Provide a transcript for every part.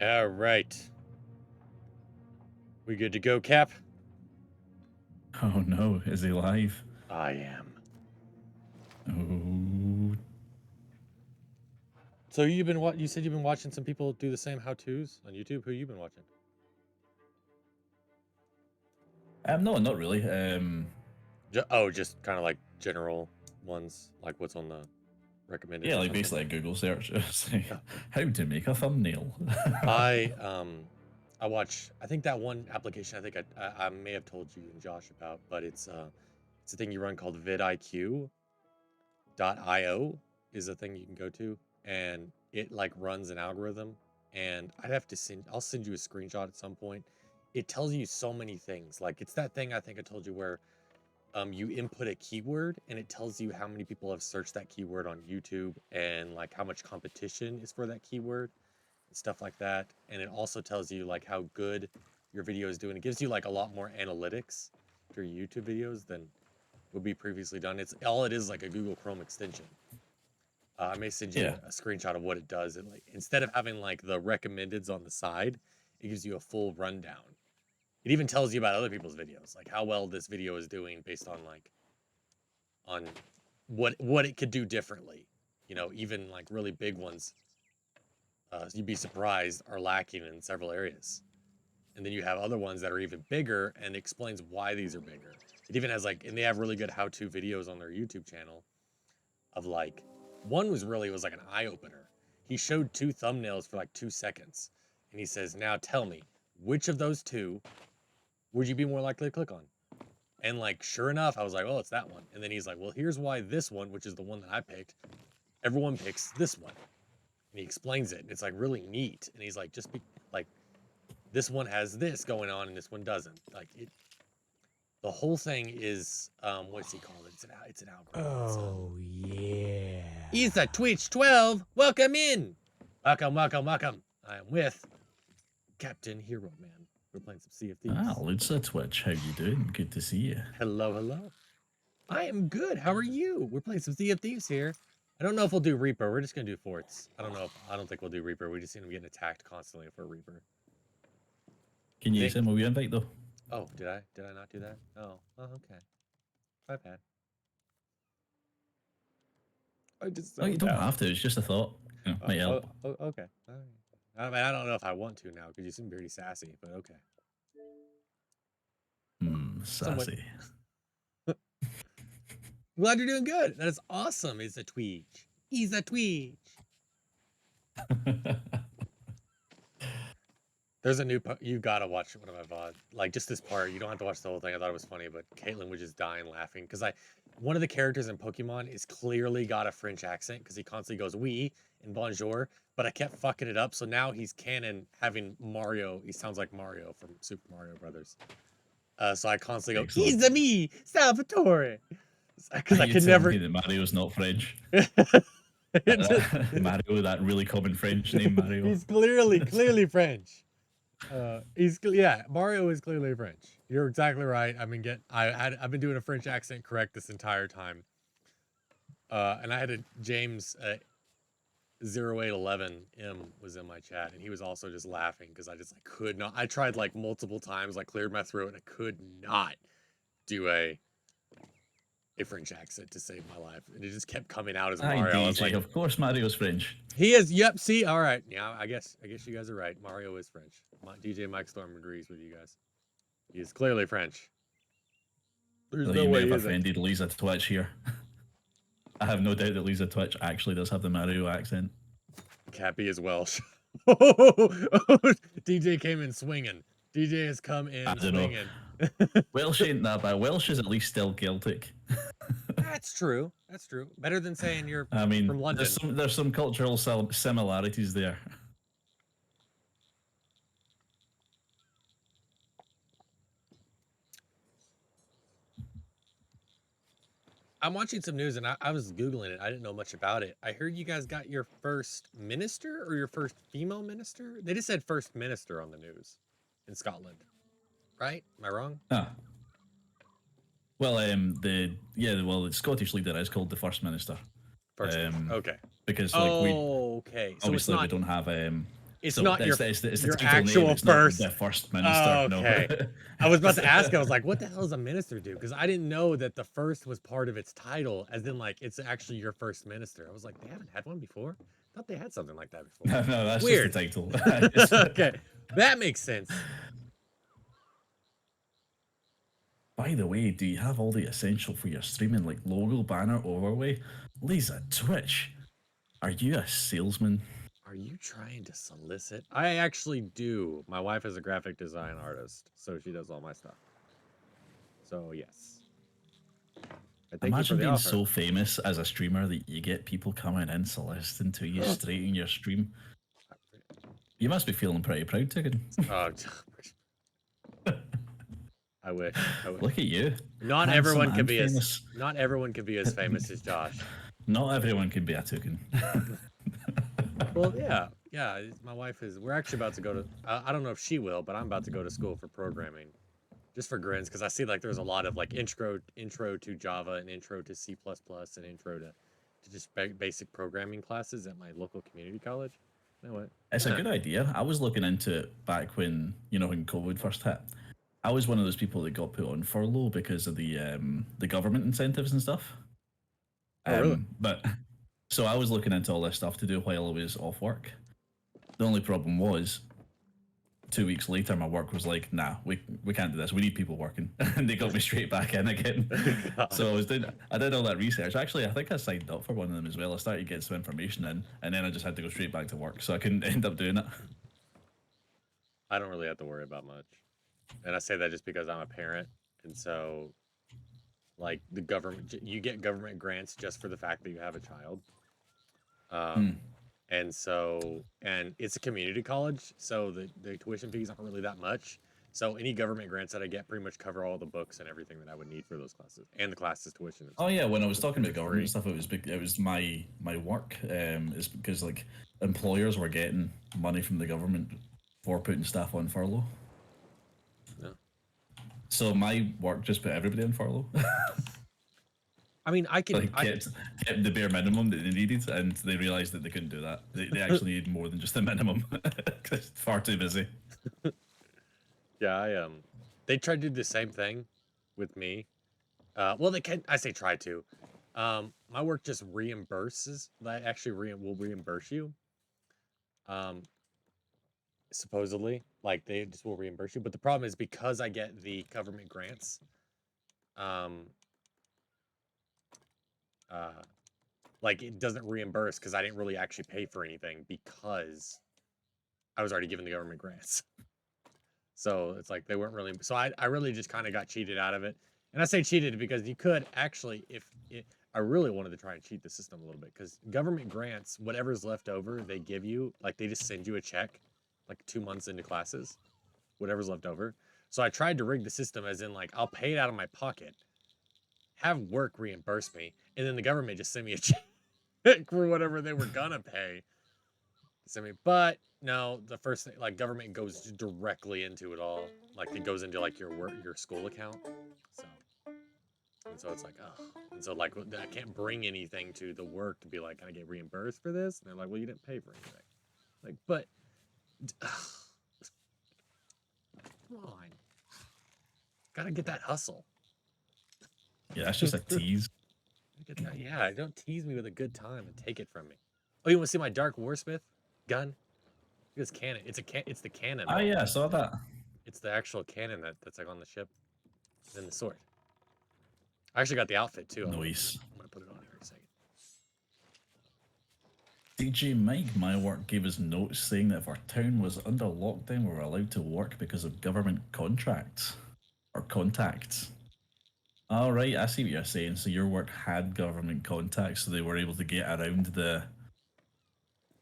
All right. We good to go, Cap? Oh no, is he live? I am. Oh, So you've been what? You said you've been watching some people do the same how-tos on YouTube. Who you been watching? no, not really. Just kind of like general ones, like what's on the recommended Yeah, or like something. basically a Google search. It's like, Yeah. how to make a thumbnail. I watch. I think that one application. I think I may have told you and Josh about, but it's a thing you run called vidIQ.io is a thing you can go to, and it like runs an algorithm. And I'll send you a screenshot at some point. It tells you so many things. Like it's that thing I think I told you where you input a keyword and it tells you how many people have searched that keyword on YouTube and like how much competition is for that keyword and stuff like that. And it also tells you like how good your video is doing. It gives you like a lot more analytics for your YouTube videos than would be previously done. It's all it is like a Google Chrome extension. I may send you Yeah, a screenshot of what it does. And like instead of having like the recommendeds on the side, it gives you a full rundown. It even tells you about other people's videos, like how well this video is doing based on like on what it could do differently. You know, even like really big ones, you'd be surprised are lacking in several areas. And then you have other ones that are even bigger and explains why these are bigger. It even has like, and they have really good how-to videos on their YouTube channel of like, one was like an eye opener. He showed two thumbnails for like 2 seconds, and he says, "Now tell me, which of those two would you be more likely to click on?" And like, sure enough, I was like, "Oh, it's that one." And then he's like, "Well, here's why this one, which is the one that I picked, everyone picks this one." And he explains it. And it's like really neat. And he's like, "Just be like, this one has this going on, and this one doesn't." Like it, the whole thing is what's he called? It's an algorithm. Oh, yeah. He's a Twitch 12. Welcome in. Welcome. I am with Captain Hero Man. We're playing some Sea of Thieves. Luca Twitch, how you doing? Good to see you. Hello. I am good. How are you? We're playing some Sea of Thieves here. I don't know if we'll do Reaper. We're just gonna do forts. I don't think we'll do Reaper. We just seem to be getting attacked constantly for Reaper. Can you Think. send me a invite though? Oh, did I? Did I not do that? Oh, okay. My bad. I just Oh, you don't have to. It's just a thought. You know, might help. Okay. All right. I mean, I don't know if I want to now because you seem pretty sassy, but okay. Sassy. Glad you're doing good. That is awesome. He's a tweej. He's a tweej. There's a new. You gotta watch one of my VOD. Like just this part. You don't have to watch the whole thing. I thought it was funny, but Caitlin was just dying laughing because one of the characters in Pokemon is clearly got a French accent because he constantly goes "oui" and "bonjour," but I kept fucking it up. So now he's canon having Mario. He sounds like Mario from Super Mario Brothers. So I constantly go, Excellent. "He's a me, Salvatore," because I You could telling never. me that Mario's not French? Just, Mario, that really common French name, Mario. he's clearly French. Mario is clearly French. You're exactly right. I've been doing a French accent correct this entire time. And I had a James 0811M was in my chat, and he was also just laughing because I just like could not. I tried like multiple times, like cleared my throat, and I could not do a French accent to save my life, and it just kept coming out as Hi, Mario. I was DJ. like, Of course, Mario's French. he is. Yep. See. All right. Yeah. I guess you guys are right. Mario is French. DJ Mike Storm agrees with you guys. He is clearly French. There's Well, no you may way have he isn't. offended Lisa Twitch here. I have no doubt that Lisa Twitch actually does have the Mario accent. Cappy is Welsh. DJ came in swinging. DJ has come in swinging. Welsh ain't that bad. Welsh is at least still Celtic. That's true. Better than saying you're I mean, from London. there's some cultural similarities there. I'm watching some news and I was Googling it. I didn't know much about it. I heard you guys got your first minister or your first female minister. They just said first minister on the news in Scotland. Right? Am I wrong? Well, the Scottish leader is called the First Minister. First. Okay. Because okay. So obviously it's not... we don't have It's So not your it's the your title name. actual It's not first. the first minister. Okay. No. I was about to ask. I was like, "What the hell does a minister do?" Because I didn't know that the first was part of its title, as in like it's actually your first minister. I was like, they haven't had one before. I thought they had something like that before. No, that's Weird. just the title. Okay, that makes sense. By the way, do you have all the essential for your streaming, like logo, banner, overlay? Lisa, Twitch, are you a salesman? Are you trying to solicit? I actually do. My wife is a graphic design artist, so she does all my stuff. So yes. I thank you for Imagine the being offer. so famous as a streamer that you get people coming in soliciting to you straight in your stream. You must be feeling pretty proud, Tigan. Oh, I wish. Look at you. Not Handsome everyone can and be famous. not everyone can be as famous as Josh. Not everyone can be a Tugan. Well, yeah, yeah. My wife is. We're actually about to go to. I don't know if she will, but I'm about to go to school for programming, just for grins, because I see like there's a lot of like intro to Java and intro to C++ and intro to just basic programming classes at my local community college. You know what? It's a good idea. I was looking into it back when when COVID first hit. I was one of those people that got put on furlough because of the government incentives and stuff. Oh, really? But so I was looking into all this stuff to do while I was off work. The only problem was 2 weeks later, my work was like, nah, we can't do this. We need people working. And they got me straight back in again. So I did all that research. Actually, I think I signed up for one of them as well. I started getting some information in, and then I just had to go straight back to work. So I couldn't end up doing it. I don't really have to worry about much. And I say that just because I'm a parent. And so, like, the government, you get government grants just for the fact that you have a child. And so, and it's a community college. So the tuition fees aren't really that much. So any government grants that I get pretty much cover all the books and everything that I would need for those classes and the classes tuition. Oh yeah, when I was talking about It's government free. stuff, it was my work. Is because like employers were getting money from the government for putting staff on furlough. Yeah. So my work just put everybody on furlough. I mean, I can. Like kept the bare minimum that they needed, and they realized that they couldn't do that. They actually needed more than just the minimum. It's far too busy. Yeah, they tried to do the same thing with me. Well, they can. I say try to. My work just reimburses. That actually will reimburse you. Supposedly, like they just will reimburse you. But the problem is because I get the government grants. Like it doesn't reimburse because I didn't really actually pay for anything because I was already given the government grants. So it's like they weren't really. So I really just kind of got cheated out of it. And I say cheated because you could actually, I really wanted to try and cheat the system a little bit because government grants, whatever's left over, they give you, like they just send you a check like 2 months into classes, whatever's left over. So I tried to rig the system as in like, I'll pay it out of my pocket, have work reimburse me, and then the government just send me a check for whatever they were gonna pay. Send me, but no, the first thing, like government goes directly into it all. Like it goes into like your school account. So it's like, oh, and so like I can't bring anything to the work to be like, can I get reimbursed for this? And they're like, well, you didn't pay for anything. Like, but come on, gotta get that hustle. Yeah, that's just a tease. Yeah, don't tease me with a good time and take it from me. Oh, you want to see my Dark Warsmith gun? This cannon. It's the cannon. Oh yeah, I saw that. It's the actual cannon that's like on the ship. And the sword. I actually got the outfit too. Nice. I'm gonna put it on here in a second. DJ Mike, my work gave us notes saying that if our town was under lockdown, we were allowed to work because of government contracts or contacts. All right, I see what you're saying. So your work had government contacts, so they were able to get around the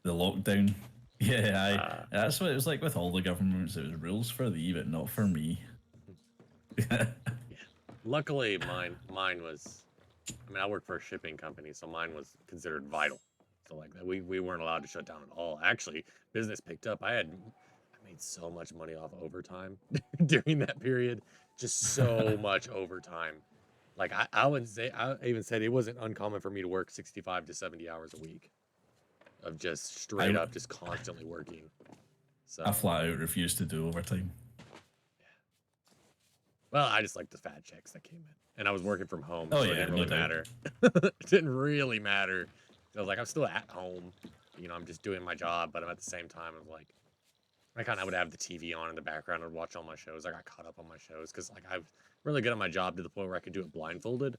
lockdown. Yeah, that's what it was like with all the governments. It was rules for thee, but not for me. Yeah. Luckily, mine was. I mean, I work for a shipping company, so mine was considered vital. So like we weren't allowed to shut down at all. Actually, business picked up. I made so much money off overtime during that period. Just so much overtime. Like I would say, I even said it wasn't uncommon for me to work 65 to 70 hours a week of just straight up, just constantly working. So I flat out refuse to do overtime. well, I just like the fat checks that came in, and I was working from home, Oh so it yeah, didn't no really doubt. matter. It didn't really matter. I was like, I'm still at home, you know, I'm just doing my job, but I'm at the same time of like, I kind of would have the TV on in the background and watch all my shows. I got caught up on my shows because like I'm really good at my job to the point where I could do it blindfolded.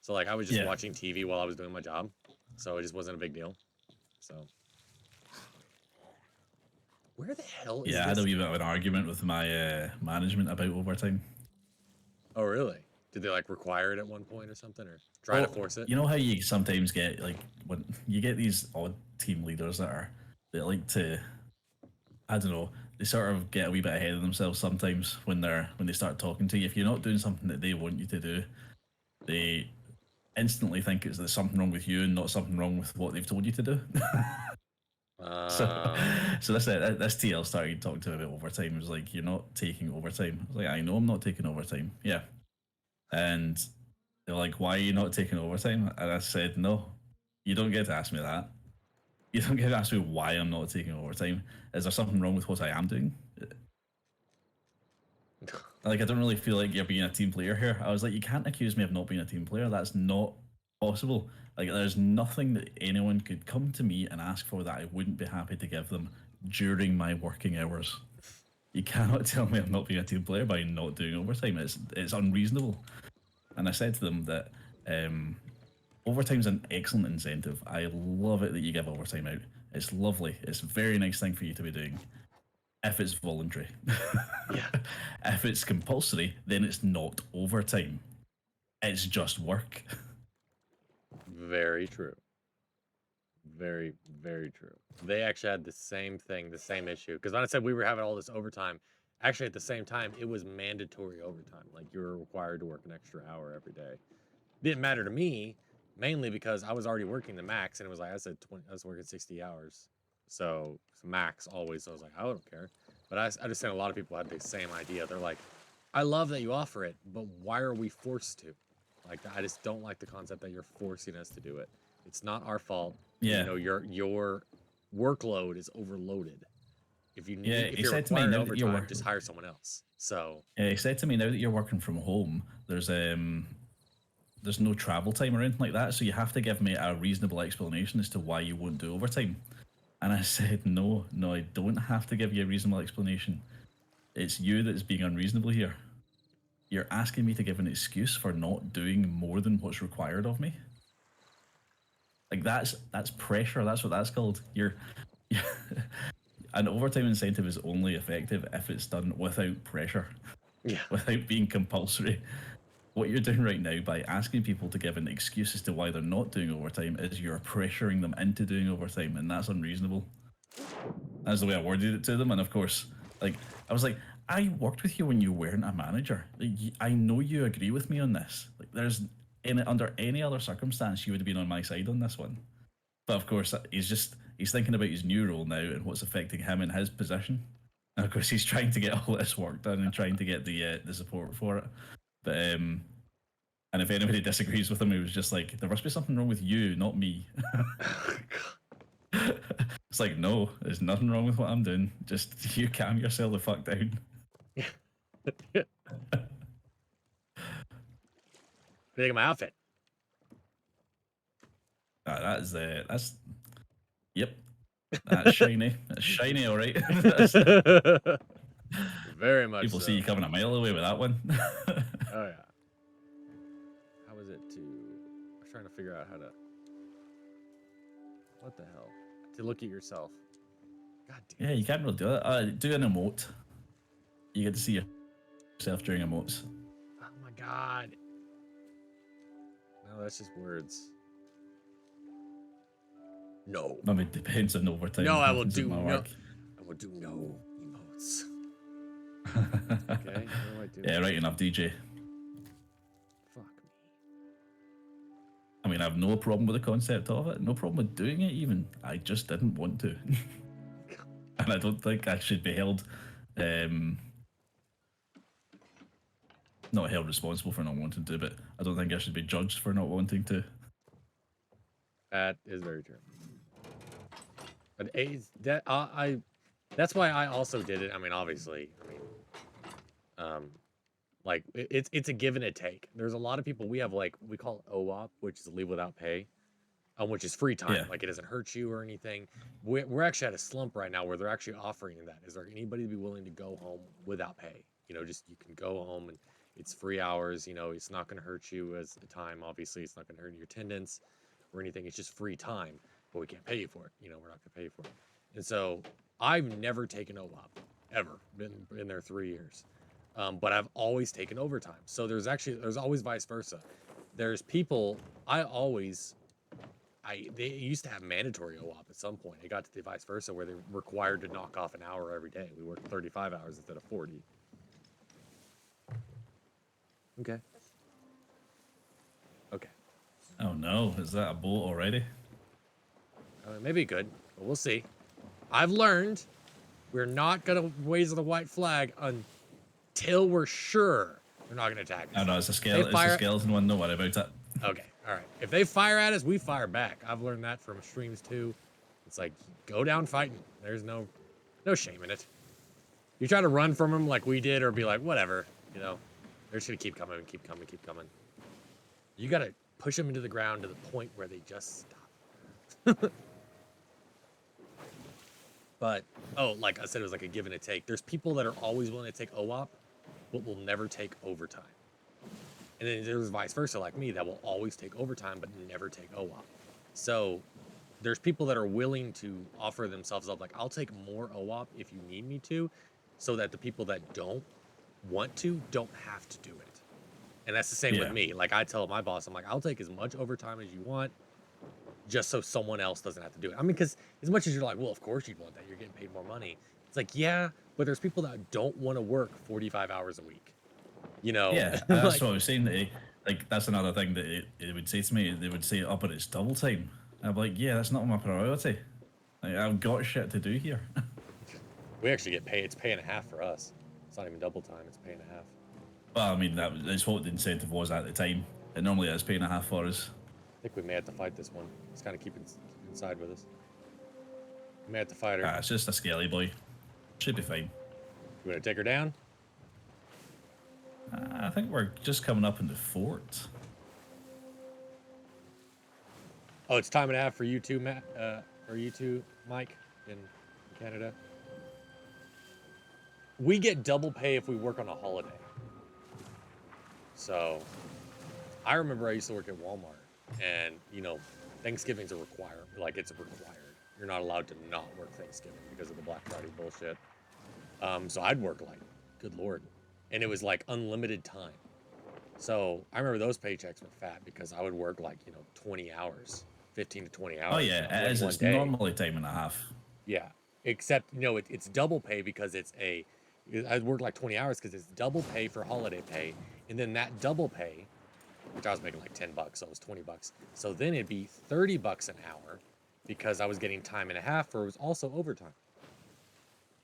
So like I was just Yeah. watching TV while I was doing my job, so it just wasn't a big deal. So where the hell is Yeah, I had a this? wee bit of an argument with my management about overtime. Oh really? Did they like require it at one point or something, or try to force it? You know how you sometimes get like when you get these odd team leaders that like to, I don't know, they sort of get a wee bit ahead of themselves sometimes when they start talking to you. If you're not doing something that they want you to do, they instantly think there's something wrong with you and not something wrong with what they've told you to do. So, Um, so this TL started talking to me about overtime. It was like, you're not taking overtime. I was like, I know I'm not taking overtime. Yeah. And they're like, why are you not taking overtime? And I said, no, you don't get to ask me that. You don't get to ask me why I'm not taking overtime. Is there something wrong with what I am doing? Like, I don't really feel like you're being a team player here. I was like, you can't accuse me of not being a team player. That's not possible. Like, there's nothing that anyone could come to me and ask for that I wouldn't be happy to give them during my working hours. You cannot tell me I'm not being a team player by not doing overtime. It's unreasonable. And I said to them that overtime's an excellent incentive. I love it that you give overtime out. It's lovely. It's a very nice thing for you to be doing. If it's voluntary. yeah. If it's compulsory, then it's not overtime. It's just work. Very true. Very, very true. They actually had the same thing, the same issue. Because when I said we were having all this overtime, actually at the same time, it was mandatory overtime. Like you were required to work an extra hour every day. Didn't matter to me, mainly because I was already working the max, and it was like I said, 20. I was working 60 hours, so it's max always. So I was like, I don't care. But I just saying a lot of people had the same idea. They're like, I love that you offer it, but why are we forced to? Like I just don't like the concept that you're forcing us to do it. It's not our fault. Yeah. You know, your workload is overloaded. If you need, Yeah, if he you're said to me, required now that you're overtime, working, just hire someone else. So he said to me, now that you're working from home, there's no travel time or anything like that, so you have to give me a reasonable explanation as to why you won't do overtime. And I said, no, I don't have to give you a reasonable explanation. It's you that's being unreasonable here. You're asking me to give an excuse for not doing more than what's required of me. Like that's pressure. That's what that's called. An overtime incentive is only effective if it's done without pressure, yeah, without being compulsory. What you're doing right now by asking people to give an excuse as to why they're not doing overtime is you're pressuring them into doing overtime, and that's unreasonable. That's the way I worded it to them, and of course, like I was like, I worked with you when you weren't a manager. Like, I know you agree with me on this. Like, under any other circumstance, you would have been on my side on this one. But of course, he's thinking about his new role now and what's affecting him in his position. And of course, he's trying to get all this work done and trying to get the support for it. But and if anybody disagrees with him, he was just like, there must be something wrong with you, not me. It's like, no, there's nothing wrong with what I'm doing. Just you calm yourself the fuck down. think of my outfit. That's yep. That's shiny. That's shiny, all right. Very much. People so. see you coming a mile away with that one. Oh yeah. How was it to? I was trying to figure out how to. What the hell? To look at yourself. God damn. Yeah, you can't really do that. Do an emote. You get to see yourself during emotes. Oh my god. No, that's just words. No. I mean, it depends on overtime. No, what I will happens at do my no. work. I will do no emotes. Okay. What do I do? Yeah, right enough, DJ. Fuck me. I mean, I have no problem with the concept of it. No problem with doing it, even. I just didn't want to. And I don't think I should be held, not held responsible for not wanting to, but I don't think I should be judged for not wanting to. That is very true. But that I That's why I also did it. I mean, obviously, like it's a give and a take. There's a lot of people we have like we call it OWOP, which is leave without pay, which is free time. Yeah. Like it doesn't hurt you or anything. We're actually at a slump right now where they're actually offering that. Is there anybody be willing to go home without pay? You know, just you can go home and it's 3 hours. You know, it's not going to hurt you as a time. Obviously, it's not going to hurt your attendance or anything. It's just free time, but we can't pay you for it. You know, we're not going to pay you for it. And so I've never taken OWOP ever. Been there 3 years. But I've always taken overtime. So there's always vice versa. There's people they used to have mandatory OWOP at some point. It got to the vice versa where they're required to knock off an hour every day. We work 35 hours instead of 40. Okay. Okay. Oh no, is that a boat already? Maybe good, but we'll see. I've learned we're not gonna raise the white flag until we're sure they're not gonna attack us. Oh no, it's a skeleton one. Don't worry about it. Okay, all right. If they fire at us, we fire back. I've learned that from streams too. It's like go down fighting. There's no shame in it. You try to run from them like we did, or be like whatever, you know, they're just gonna keep coming and keep coming, keep coming. You gotta push them into the ground to the point where they just stop. But like I said, it was like a give and a take. There's people that are always willing to take OWOP, but will never take overtime. And then there's vice versa, like me, that will always take overtime but never take OWOP. So there's people that are willing to offer themselves up, like I'll take more OWOP if you need me to, so that the people that don't want to don't have to do it. And that's the same with me. Like I tell my boss, I'm like, I'll take as much overtime as you want, just so someone else doesn't have to do it. I mean, because as much as you're like, well, of course you'd want that. You're getting paid more money. It's like, yeah, but there's people that don't want to work 45 hours a week. You know? Yeah, that's what I was saying. Like, that's another thing that it would say to me. They would say, oh, but it's double time. And I'm like, yeah, that's not my priority. Like, I've got shit to do here. We actually get paid. It's pay and a half for us. It's not even double time. It's pay and a half. Well, I mean, that's what the incentive was at the time. It normally is pay and a half for us. I think we may have to fight this one. Let's kind of keep inside with us. We may have to fight her. It's just a scaly boy. Should be fine. You want to take her down? I think we're just coming up in the fort. Oh, it's time and a half for you too, Matt. Or you too, Mike, in Canada. We get double pay if we work on a holiday. So, I remember I used to work at Walmart, and you know, Thanksgiving's a requirement. Like it's required. You're not allowed to not work Thanksgiving because of the Black Friday bullshit. So I'd work like, good lord. And it was like unlimited time. So I remember those paychecks were fat because I would work like, 20 hours, 15 to 20 hours. Oh yeah, it is. It's normally time and a half. Yeah, except, it's double pay because I'd work like 20 hours because it's double pay for holiday pay. And then that double pay, which I was making like $10, so it was $20. So then it'd be $30 an hour because I was getting time and a half, or it was also overtime.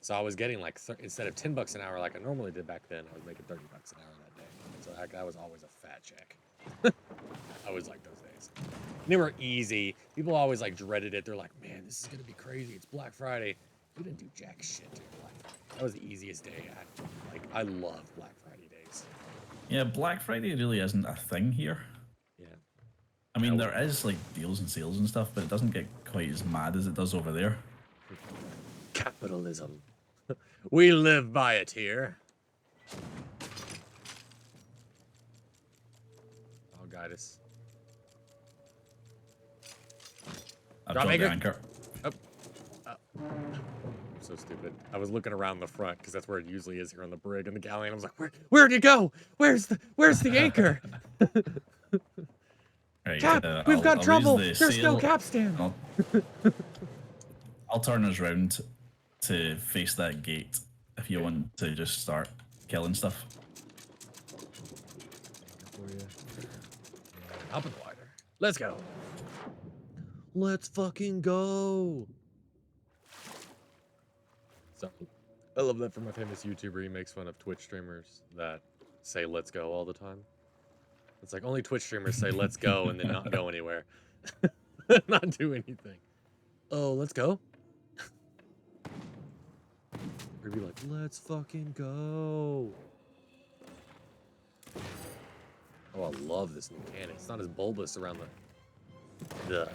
So I was getting like, instead of $10 an hour like I normally did back then, I was making $30 an hour that day. So that was always a fat check. I always liked those days. And they were easy. People always like dreaded it. They're like, man, this is going to be crazy. It's Black Friday. You didn't do jack shit to your life. That was the easiest day. I love Black Friday days. Yeah, Black Friday really isn't a thing here. Yeah. I mean, there is like deals and sales and stuff, but it doesn't get quite as mad as it does over there. Capitalism. We live by it here. I'll guide us. I've dropped the anchor. Oh. I'm so stupid. I was looking around the front because that's where it usually is here on the brig and the galleon. I was like, where'd you go? Where's the anchor? Right, Cap, we've got trouble. There's no capstan. I'll turn us round to face that gate if you want to just start killing stuff. Up and wider. Let's go. Let's fucking go. So, I love that from a famous YouTuber. He makes fun of Twitch streamers that say "let's go" all the time. It's like only Twitch streamers say "let's go" and then not go anywhere, not do anything. Oh, let's go. I'd be like, let's fucking go. Oh, I love this new cannon. It's not as bulbous around the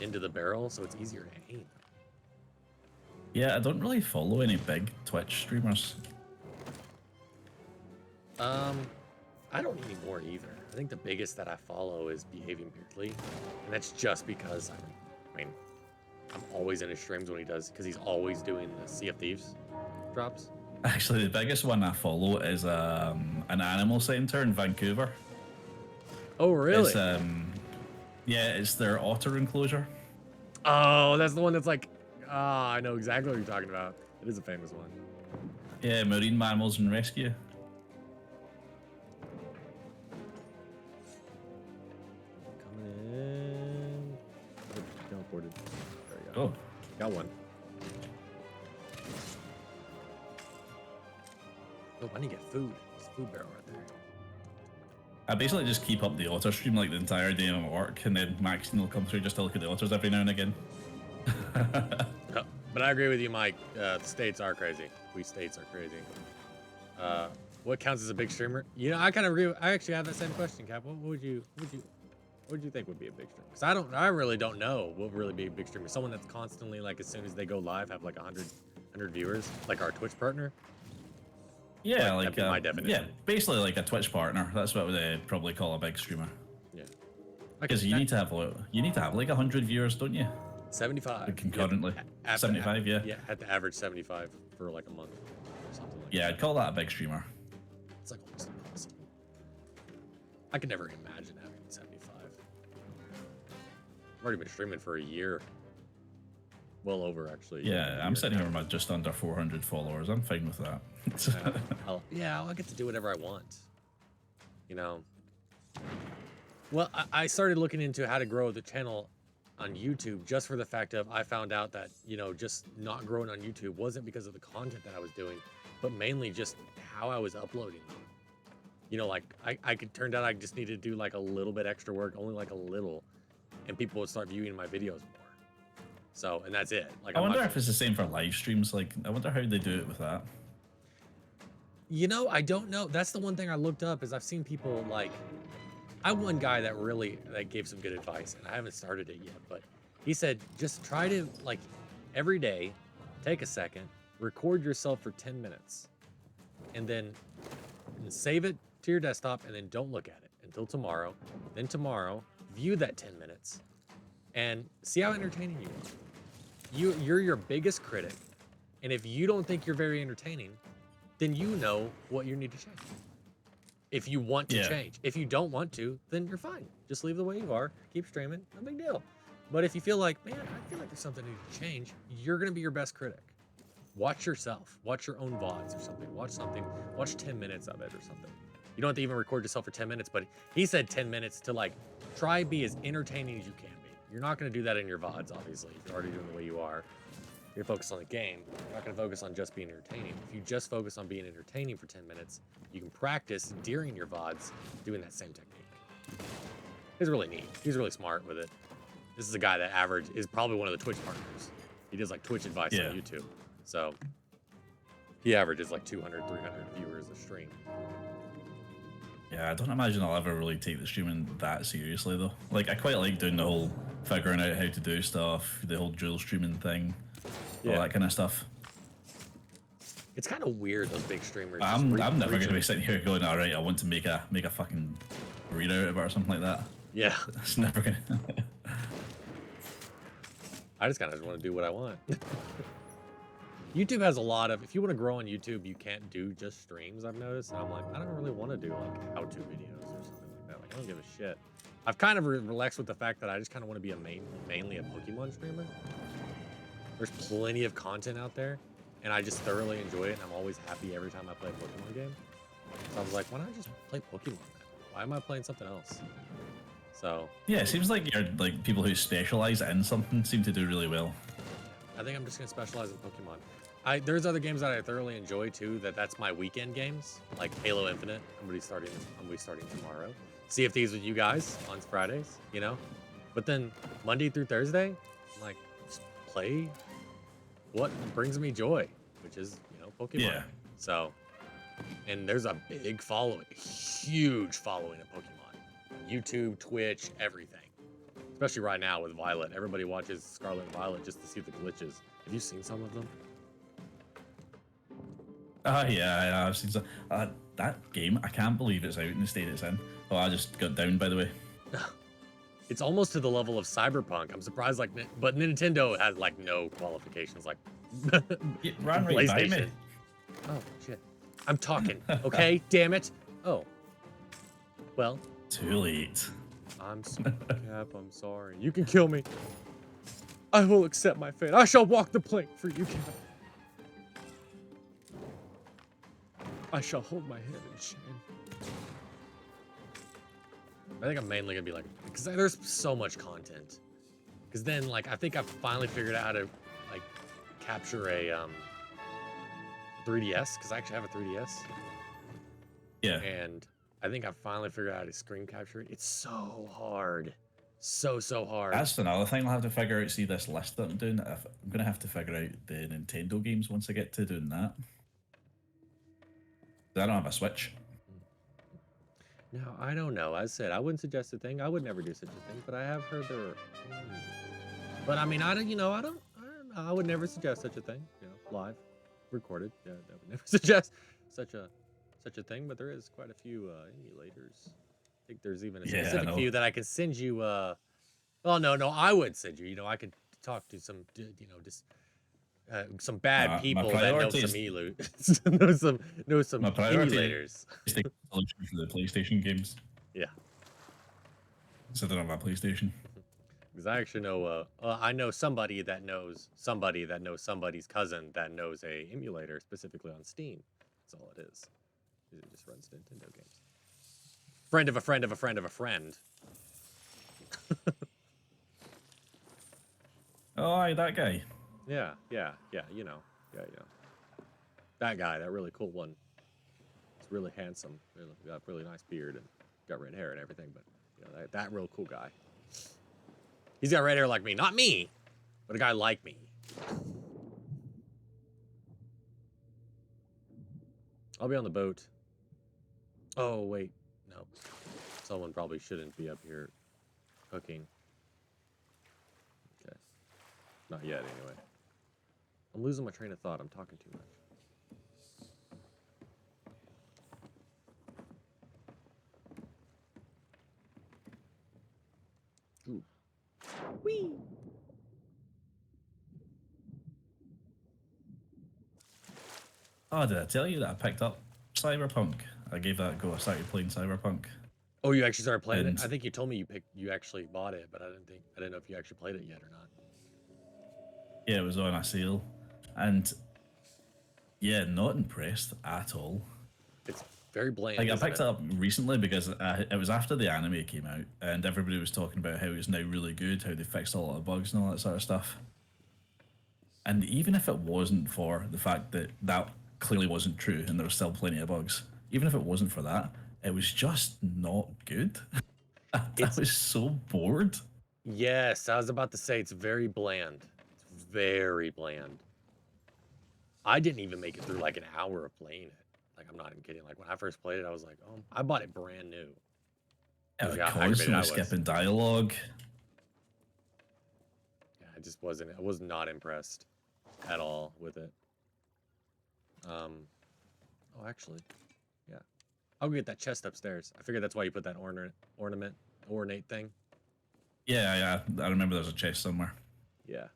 end of the barrel, so it's easier to aim. Yeah, I don't really follow any big Twitch streamers. I don't anymore either. I think the biggest that I follow is Behaving Weirdly, and that's just because I'm always in his streams when he does, because he's always doing the Sea of Thieves drops. Actually, the biggest one I follow is an animal center in Vancouver. Oh, really? It's, yeah, it's their otter enclosure. Oh, that's the one that's like, I know exactly what you're talking about. It is a famous one. Yeah, Marine Mammals and Rescue. Coming in. Teleported. There we go. Oh, Got one. Oh, I need to get food. There's a food barrel right there. I basically just keep up the otter stream like the entire day I'm at work, and then Maxine will come through just to look at the otters every now and again. But I agree with you, Mike. The states are crazy. We states are crazy. What counts as a big streamer? You know, I kind of agree. I actually have that same question, Cap. What would you think would be a big streamer? Because I really don't know what would really be a big streamer. Someone that's constantly, like, as soon as they go live, have like 100 viewers, like our Twitch partner. Yeah, That'd be my definition. yeah, basically like a Twitch partner. That's what we'd probably call a big streamer. Yeah. Because you need to have like 100 viewers, don't you? 75 concurrently. 75, yeah. Yeah, had to average 75 for like a month or something like Yeah, I'd call that a big streamer. that. It's like almost impossible. I could never imagine having 75. I've already been streaming for a year. Well over, actually. Yeah, I'm sitting here with just under 400 followers. I'm fine with that. I'll get to do whatever I want. You know. Well, I started looking into how to grow the channel on YouTube just for the fact of I found out that, you know, just not growing on YouTube wasn't because of the content that I was doing, but mainly just how I was uploading them. You know, like turned out I just needed to do like a little bit extra work, only like a little, and people would start viewing my videos more. So, and that's it. Like, I wonder if it's the same for live streams. Like, I wonder how they do it with that. You know, I don't know. That's the one thing I looked up is I've seen people like, I have one guy that gave some good advice, and I haven't started it yet, but he said, just try to, like, every day, take a second, record yourself for 10 minutes, and then save it to your desktop, and then don't look at it until tomorrow. Then tomorrow, view that 10 minutes, and see how entertaining you are. You're your biggest critic, and if you don't think you're very entertaining, then you know what you need to change. If you want to change. If you don't want to, then you're fine. Just leave the way you are. Keep streaming. No big deal. But if you feel like, man, I feel like there's something I need to change, you're going to be your best critic. Watch yourself. Watch your own VODs or something. Watch 10 minutes of it or something. You don't have to even record yourself for 10 minutes, but he said 10 minutes to, like, try be as entertaining as you can be. You're not going to do that in your VODs, obviously, if you're already doing the way you are. You're focused on the game. You're not going to focus on just being entertaining. If you just focus on being entertaining for 10 minutes, you can practice during your VODs doing that same technique. It's really neat. He's really smart with it. This is a guy that is probably one of the Twitch partners. He does like Twitch advice on YouTube. So he averages like 200, 300 viewers a stream. Yeah, I don't imagine I'll ever really take the streaming that seriously though. Like, I quite like doing the whole figuring out how to do stuff, the whole dual streaming thing. All that kind of stuff. It's kind of weird, those big streamers. I'm never going to be sitting here going, all right, I want to make a fucking burrito out of it or something like that. Yeah. It's never going to... I just kind of want to do what I want. YouTube has a lot of, if you want to grow on YouTube, you can't do just streams, I've noticed. And I'm like, I don't really want to do like how-to videos or something like that. Like, I don't give a shit. I've kind of relaxed with the fact that I just kind of want to be mainly a Pokemon streamer. There's plenty of content out there, and I just thoroughly enjoy it, and I'm always happy every time I play a Pokemon game. So I was like, why not just play Pokemon then? Why am I playing something else? So yeah, it seems like you're like people who specialize in something seem to do really well. I think I'm just gonna specialize in Pokemon. There's other games that I thoroughly enjoy too. That's my weekend games, like Halo Infinite. I'm gonna be starting tomorrow. Sea of Thieves with you guys on Fridays, you know. But then Monday through Thursday, I'm like, just play what brings me joy. which is, you know, Pokemon. Yeah. So, and there's a big following, huge following of Pokemon. YouTube, Twitch, everything. Especially right now with Violet. Everybody watches Scarlet and Violet just to see the glitches. Have you seen some of them? Yeah, I've seen some. That game, I can't believe it's out in the state it's in. Oh, I just got down, by the way. It's almost to the level of Cyberpunk. I'm surprised, like, but Nintendo has like no qualifications, like It ran right by me. Oh shit! I'm talking. Okay, damn it. Oh. Well. Too late. I'm sorry, Cap. I'm sorry. You can kill me. I will accept my fate. I shall walk the plank for you, Cap. I shall hold my head in shame. I think I'm mainly gonna be like, because there's so much content. Because then, like, I think I've finally figured out how to, like, capture a 3DS. Because I actually have a 3DS. Yeah. And I think I've finally figured out how to screen capture it. It's so hard. So hard. That's another thing I'll have to figure out. See this list that I'm doing. I'm going to have to figure out the Nintendo games once I get to doing that. I don't have a Switch. Now, I don't know. As I said, I wouldn't suggest a thing. I would never do such a thing, but I have heard there are... But I mean, I don't, you know, I would never suggest such a thing. You know, live, recorded. Yeah, I would never suggest such a thing, but there is quite a few emulators. I think there's even a specific few that I can send you. Well, no, I would send you. You know, I could talk to some, you know, just some bad people that know some know some emulators. Solution for the PlayStation games. Yeah. So I don't have a PlayStation. Because I actually know, I know somebody that knows somebody's cousin that knows a emulator specifically on Steam. That's all it is. It just runs Nintendo games. Friend of a friend of a friend of a friend. Oh, aye, that guy. Yeah, you know. That guy, that really cool one. He's really handsome. Really, got a really nice beard and got red hair and everything, but you know, that real cool guy. He's got red hair like me. Not me, but a guy like me. I'll be on the boat. Oh, wait. No. Someone probably shouldn't be up here cooking. Okay. Not yet, anyway. I'm losing my train of thought. I'm talking too much. Ooh. Whee! Oh, did I tell you that I picked up Cyberpunk? I gave that a go. I started playing Cyberpunk. Oh, you actually started playing it? I think you told me you actually bought it, but I didn't know if you actually played it yet or not. Yeah, it was on a sale, and yeah, not impressed at all. It's very bland. Like, I picked it up recently because it was after the anime came out, and everybody was talking about how it's now really good, how they fixed a lot of bugs and all that sort of stuff. And even if it wasn't for the fact that that clearly wasn't true, and there were still plenty of bugs, even if it wasn't for that, it was just not good. I was so bored. Yes, I was about to say it's very bland. It's very bland. I didn't even make it through like an hour of playing it. Like, I'm not even kidding. Like, when I first played it, I was like, oh, I bought it brand new. Constantly skipping dialogue. Yeah, I was not impressed at all with it. Oh, actually, yeah. I'll go get that chest upstairs. I figured that's why you put that ornate thing. Yeah, I remember there's a chest somewhere. Yeah,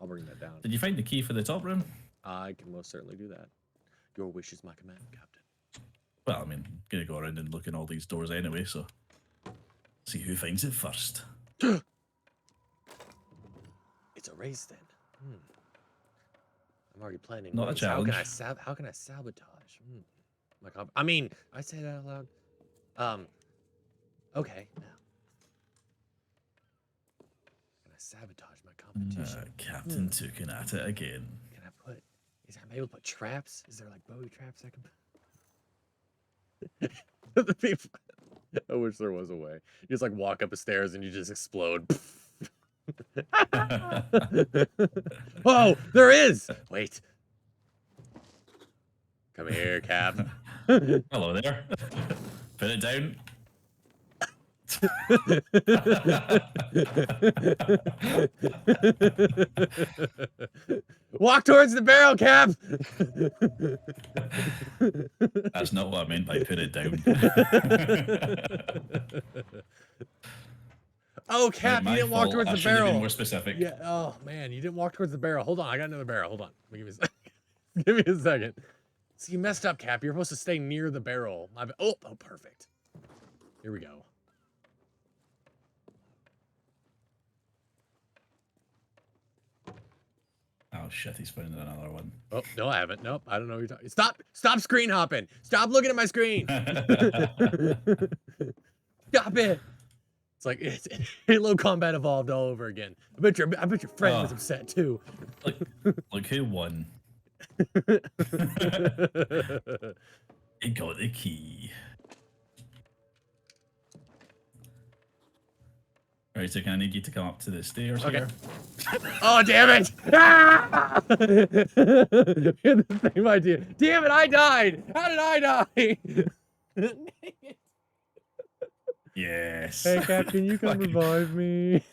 I'll bring that down. Did you find the key for the top room? I can most certainly do that. Your wish is my command, Captain. Well, I mean, I'm gonna go around and look in all these doors anyway, so see who finds it first. It's a race then. I'm already planning. Not a challenge. How can I sabotage? I mean, I say that out loud. Okay. Now, can I sabotage my competition? Captain Tukin at it again. Can I put? Is I able to put traps? Is there like Bowie traps I can put? The people. I wish there was a way. You just like walk up the stairs and you just explode. Oh, there is! Wait. Come here, Cap. Hello there. Put it down. Walk towards the barrel, Cap. That's not what I meant by put it down. Oh, Cap, you didn't walk towards I the should have barrel. been more specific. Yeah. Oh man, you didn't walk towards the barrel. Hold on, I got another barrel. Hold on. Let me give me a second. Give me a second. So you messed up, Cap. You're supposed to stay near the barrel. Oh, perfect. Here we go. Oh shit, he's found another one. Oh, no, I haven't. Nope, I don't know what you're talking. Stop screen hopping. Stop looking at my screen. Stop it. It's like it's Halo Combat Evolved all over again. I bet your friend was upset too. Look who won. He got the key. Right, so can I need you to come up to the stairs here? Oh, damn it! Ah! The same idea. Damn it, I died! How did I die? Yes. Hey, Cap, can you come revive me?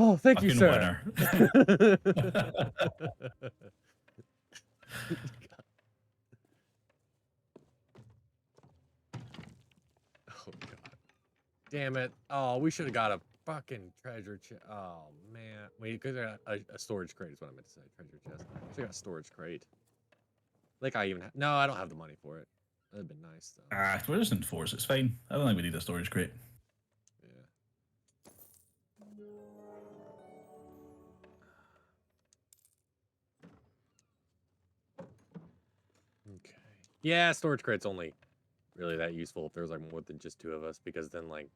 Oh, thank you, sir. Oh, God. Damn it. Oh, we should have got a fucking treasure chest. Oh, man. Wait, because a storage crate is what I meant to say. Treasure chest. I should have got a storage crate. Like I even no, I don't have the money for it. That'd been nice, though. We're just in force. It's fine. I don't think we need a storage crate. Yeah. Okay. Yeah, storage crate's only really that useful if there's like more than just two of us, because then like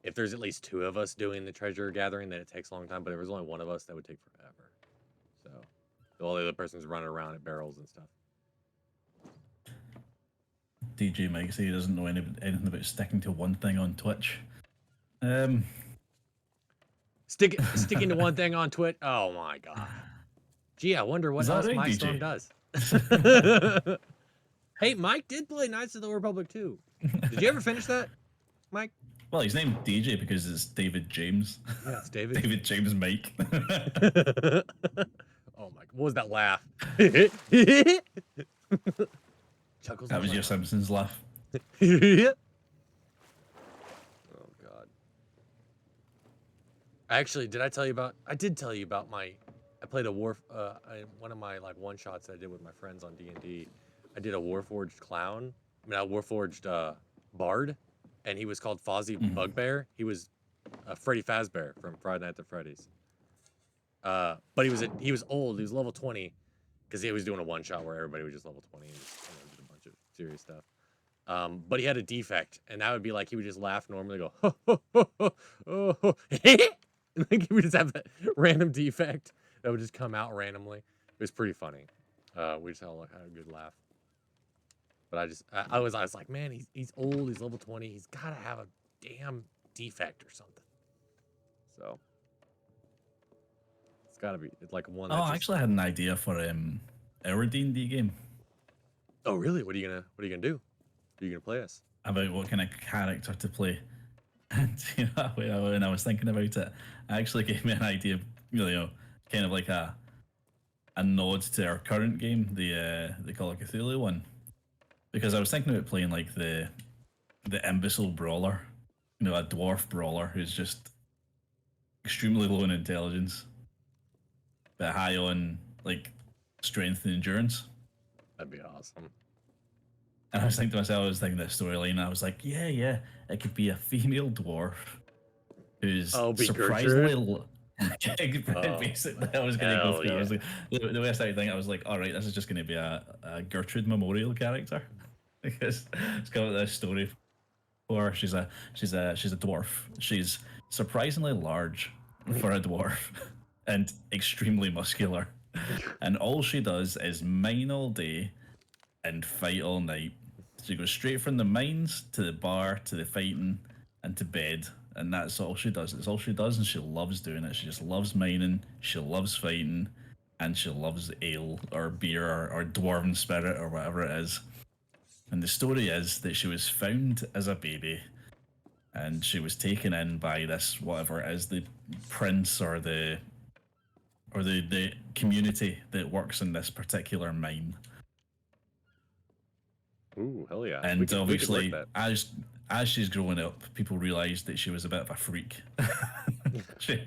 if there's at least two of us doing the treasure gathering, then it takes a long time. But if there's only one of us, that would take forever. So all the other person's running around at barrels and stuff. DJ Mike says he doesn't know anything about sticking to one thing on Twitch. Sticking to one thing on Twitch. Oh my God. Gee, I wonder what else right, Mike DJ? Storm does. Hey, Mike did play Knights of the Old Republic too. Did you ever finish that, Mike? Well, he's named DJ because it's David James. Yeah, it's David. David James Mike. Oh my! What was that laugh? Chuckles. That was your Simpsons laugh. Oh God. Actually, did I tell you about? I did tell you about my. I played a one of my like one shots I did with my friends on D&D. I did a Warforged clown. I mean, a Warforged bard, and he was called Fozzie Bugbear. He was Freddy Fazbear from Friday Night at Freddy's. But he was old. He was level 20 because he was doing a one shot where everybody was just level 20 and just did a bunch of serious stuff. But he had a defect, and that would be like he would just laugh normally, go ho ho ho ho ho, ho. And like he would just have that random defect that would just come out randomly. It was pretty funny. We just all had a good laugh. But I was like, man, he's old. He's level 20. He's got to have a damn defect or something. So it's got to be like one. Oh, I actually had an idea for our D&D game. Oh, really? What are you gonna do? Are you gonna play us? About what kind of character to play. And you know, when I was thinking about it, it actually gave me an idea. You know, kind of like a nod to our current game, the Call of Cthulhu one. Because I was thinking about playing like the imbecile brawler, you know, a dwarf brawler who's just extremely low in intelligence, but high on like strength and endurance. That'd be awesome. And I was thinking to myself, I was thinking this storyline, and I was like, yeah, it could be a female dwarf who's surprisingly. Basically, I was going to go through. Yeah. I was like, the way I started thinking, I was like, all right, this is just going to be a Gertrude Memorial character because it's got this story for her. She's a dwarf. She's surprisingly large for a dwarf and extremely muscular. And all she does is mine all day and fight all night. She goes straight from the mines to the bar to the fighting and to bed. And that's all she does. It's all she does, and she loves doing it. She just loves mining. She loves fighting. and she loves ale or beer or dwarven spirit or whatever it is. And the story is that she was found as a baby and she was taken in by this whatever it is, the prince or the community that works in this particular mine. Ooh, hell yeah. And We could work obviously, that. as she's growing up, people realised that she was a bit of a freak. she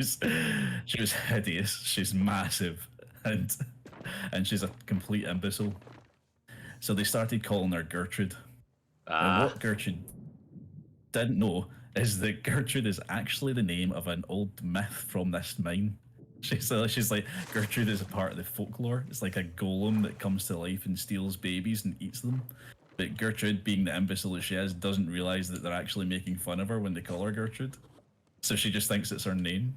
was hideous. She's massive, and she's a complete imbecile. So they started calling her Gertrude. And what Gertrude didn't know is that Gertrude is actually the name of an old myth from this mine. She's like, Gertrude is a part of the folklore. It's like a golem that comes to life and steals babies and eats them. But Gertrude, being the imbecile that she is, doesn't realise that they're actually making fun of her when they call her Gertrude. So she just thinks it's her name.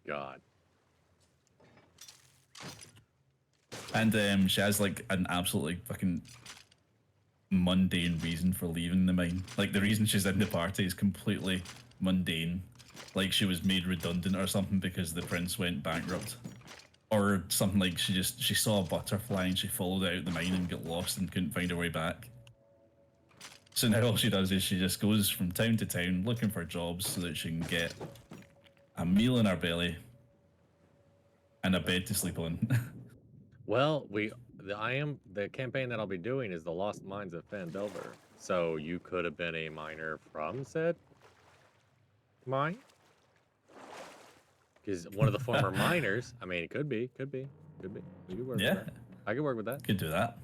God. And she has like an absolutely fucking mundane reason for leaving the mine. Like the reason she's in the party is completely mundane. Like she was made redundant or something because the prince went bankrupt. Or something like she saw a butterfly and she followed it out the mine and got lost and couldn't find her way back. So now all she does is she just goes from town to town looking for jobs so that she can get a meal in her belly and a bed to sleep on. Well, the campaign that I'll be doing is the Lost Mines of Phandelver. So you could have been a miner from said mine. Because one of the former miners, I mean, it could be. We could work with that. I could work with that. Could do that.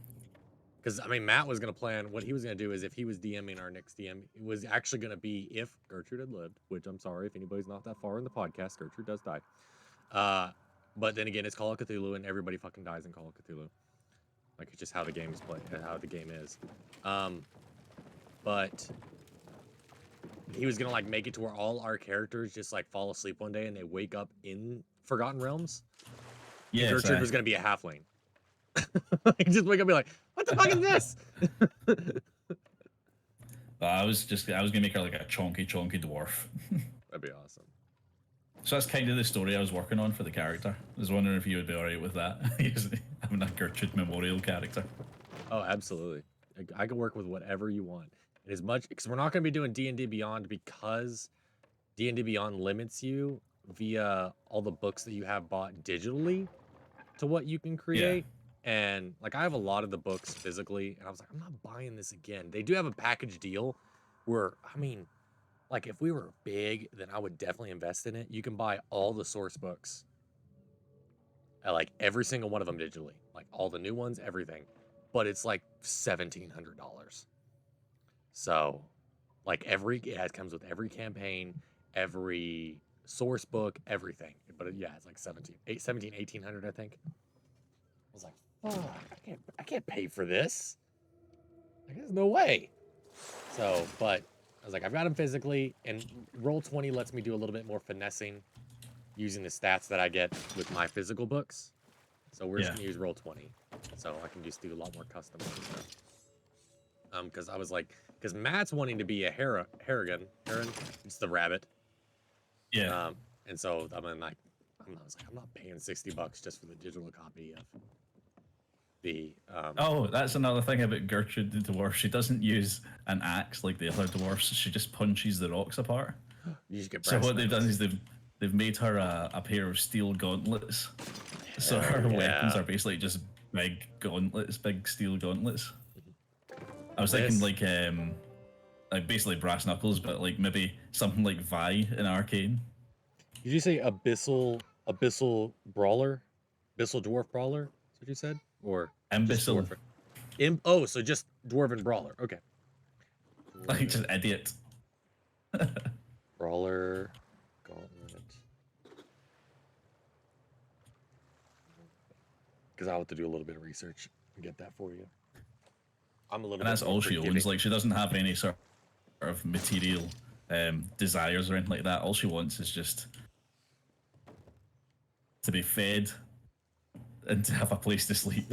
Because, I mean, Matt was going to plan, what he was going to do is if he was DMing our next DM, it was actually going to be if Gertrude had lived, which I'm sorry, if anybody's not that far in the podcast, Gertrude does die. But then again, it's Call of Cthulhu and everybody fucking dies in Call of Cthulhu. Like, it's just how the game is played, how the game is. But he was going to, like, make it to where all our characters just, like, fall asleep one day and they wake up in Forgotten Realms. Yeah, Gertrude was going to be a halfling. Like, just wake up and be like, what the fuck is this? I was gonna make her like a chonky dwarf. That'd be awesome. So that's kind of the story I was working on for the character. I was wondering if you would be alright with that. Having a Gertrude memorial character. Oh, absolutely. I can work with whatever you want. And as much, because we're not going to be doing D&D Beyond because D&D Beyond limits you via all the books that you have bought digitally to what you can create. Yeah. And like I have a lot of the books physically, and I was like, I'm not buying this again. They do have a package deal where, I mean, like if we were big, then I would definitely invest in it. You can buy all the source books, like every single one of them digitally, like all the new ones, everything. But it's like $1,700. So, like it comes with every campaign, every source book, everything. But yeah, it's like 1,800, I think. I was like, oh, I can't pay for this. Like, there's no way. So, but I was like, I've got them physically, and Roll20 lets me do a little bit more finessing using the stats that I get with my physical books. So we're just gonna use Roll20, so I can just do a lot more custom stuff. Because I was like, because Matt's wanting to be a Heron, it's the rabbit. Yeah. And so I was like, I'm not paying $60 just for the digital copy of the. Oh, that's another thing about Gertrude the dwarf. She doesn't use an axe like the other dwarfs. She just punches the rocks apart. You just get so what they've done is they've made her a pair of steel gauntlets. So her weapons are basically just big gauntlets, big steel gauntlets. I was thinking like basically brass knuckles, but like maybe something like Vi in Arcane. Did you say abyssal brawler, abyssal dwarf brawler? That's what you said, or imbecile? So just dwarven brawler. Okay. Like just idiot. Brawler, gauntlet. Because I'll have to do a little bit of research and get that for you. I'm a little. And that's all she owns. Like she doesn't have any sort of material desires or anything like that. All she wants is just to be fed and to have a place to sleep.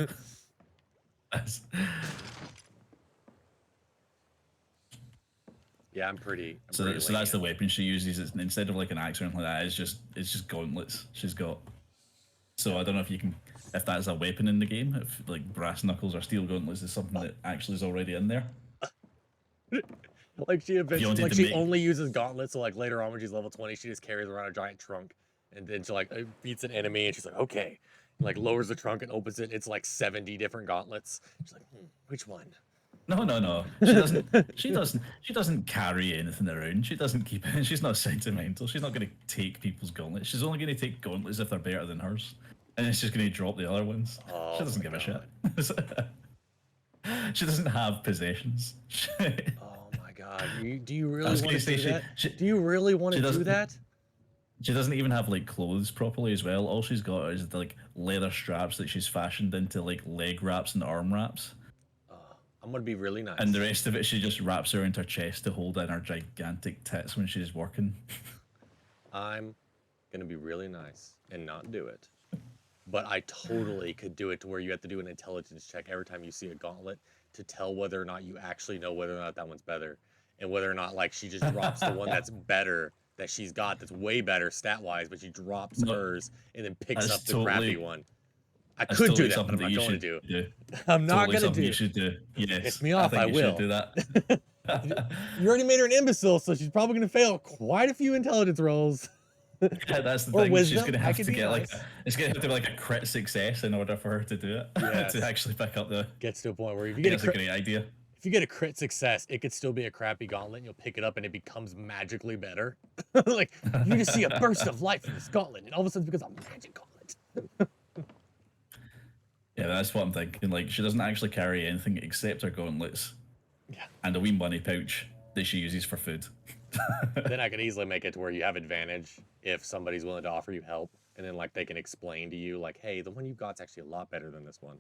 Yeah, I'm pretty. So that's the weapon she uses. Instead of like an axe or anything like that, it's just gauntlets she's got. So I don't know if that's a weapon in the game, if like brass knuckles or steel gauntlets is something that actually is already in there. Like she eventually, wanted like to she make- only uses gauntlets. So like later on when she's level 20, she just carries around a giant trunk, and then she like beats an enemy, and she's like, okay, and, like lowers the trunk and opens it. It's like 70 different gauntlets. She's like, which one? No. She doesn't. She doesn't carry anything around. She doesn't keep it. She's not sentimental. She's not going to take people's gauntlets. She's only going to take gauntlets if they're better than hers, and it's just going to drop the other ones. Oh, She doesn't my give a God. shit. She doesn't have possessions. Oh my God! Do you I really was want gonna to do say that? Do you really want to do doesn't- that? She doesn't even have like clothes properly as well. All she's got is like leather straps that she's fashioned into like leg wraps and arm wraps. I'm gonna be really nice. And the rest of it, she just wraps around her chest to hold in her gigantic tits when she's working. I'm gonna be really nice and not do it. But I totally could do it to where you have to do an intelligence check every time you see a gauntlet to tell whether or not you actually know whether or not that one's better, and whether or not like she just drops the one that's better that she's got that's way better stat wise, but she drops hers and then picks That's up the crappy totally- one. I That's could do totally that, but something I'm not you going to should do. do. I'm not Totally gonna something do. you should do. Yes. Piss me off, think I you will. should do that. You already made her an imbecile, so she's probably gonna fail quite a few intelligence rolls. Yeah, that's the Or thing. wisdom, She's gonna I have could to be get nice. it's gonna have to be like a crit success in order for her to do it. Yes. To actually pick up the. Gets to a point where if you Yeah, get a that's a crit, great idea. if you get a crit success, it could still be a crappy gauntlet, and you'll pick it up and it becomes magically better. Like you just see a burst of light from this gauntlet, and all of a sudden it becomes a magic gauntlet. Yeah, that's what I'm thinking. Like, she doesn't actually carry anything except her gauntlets Yeah. and a wee money pouch that she uses for food. Then I could easily make it to where you have advantage if somebody's willing to offer you help, and then like they can explain to you like, hey, the one you got's actually a lot better than this one.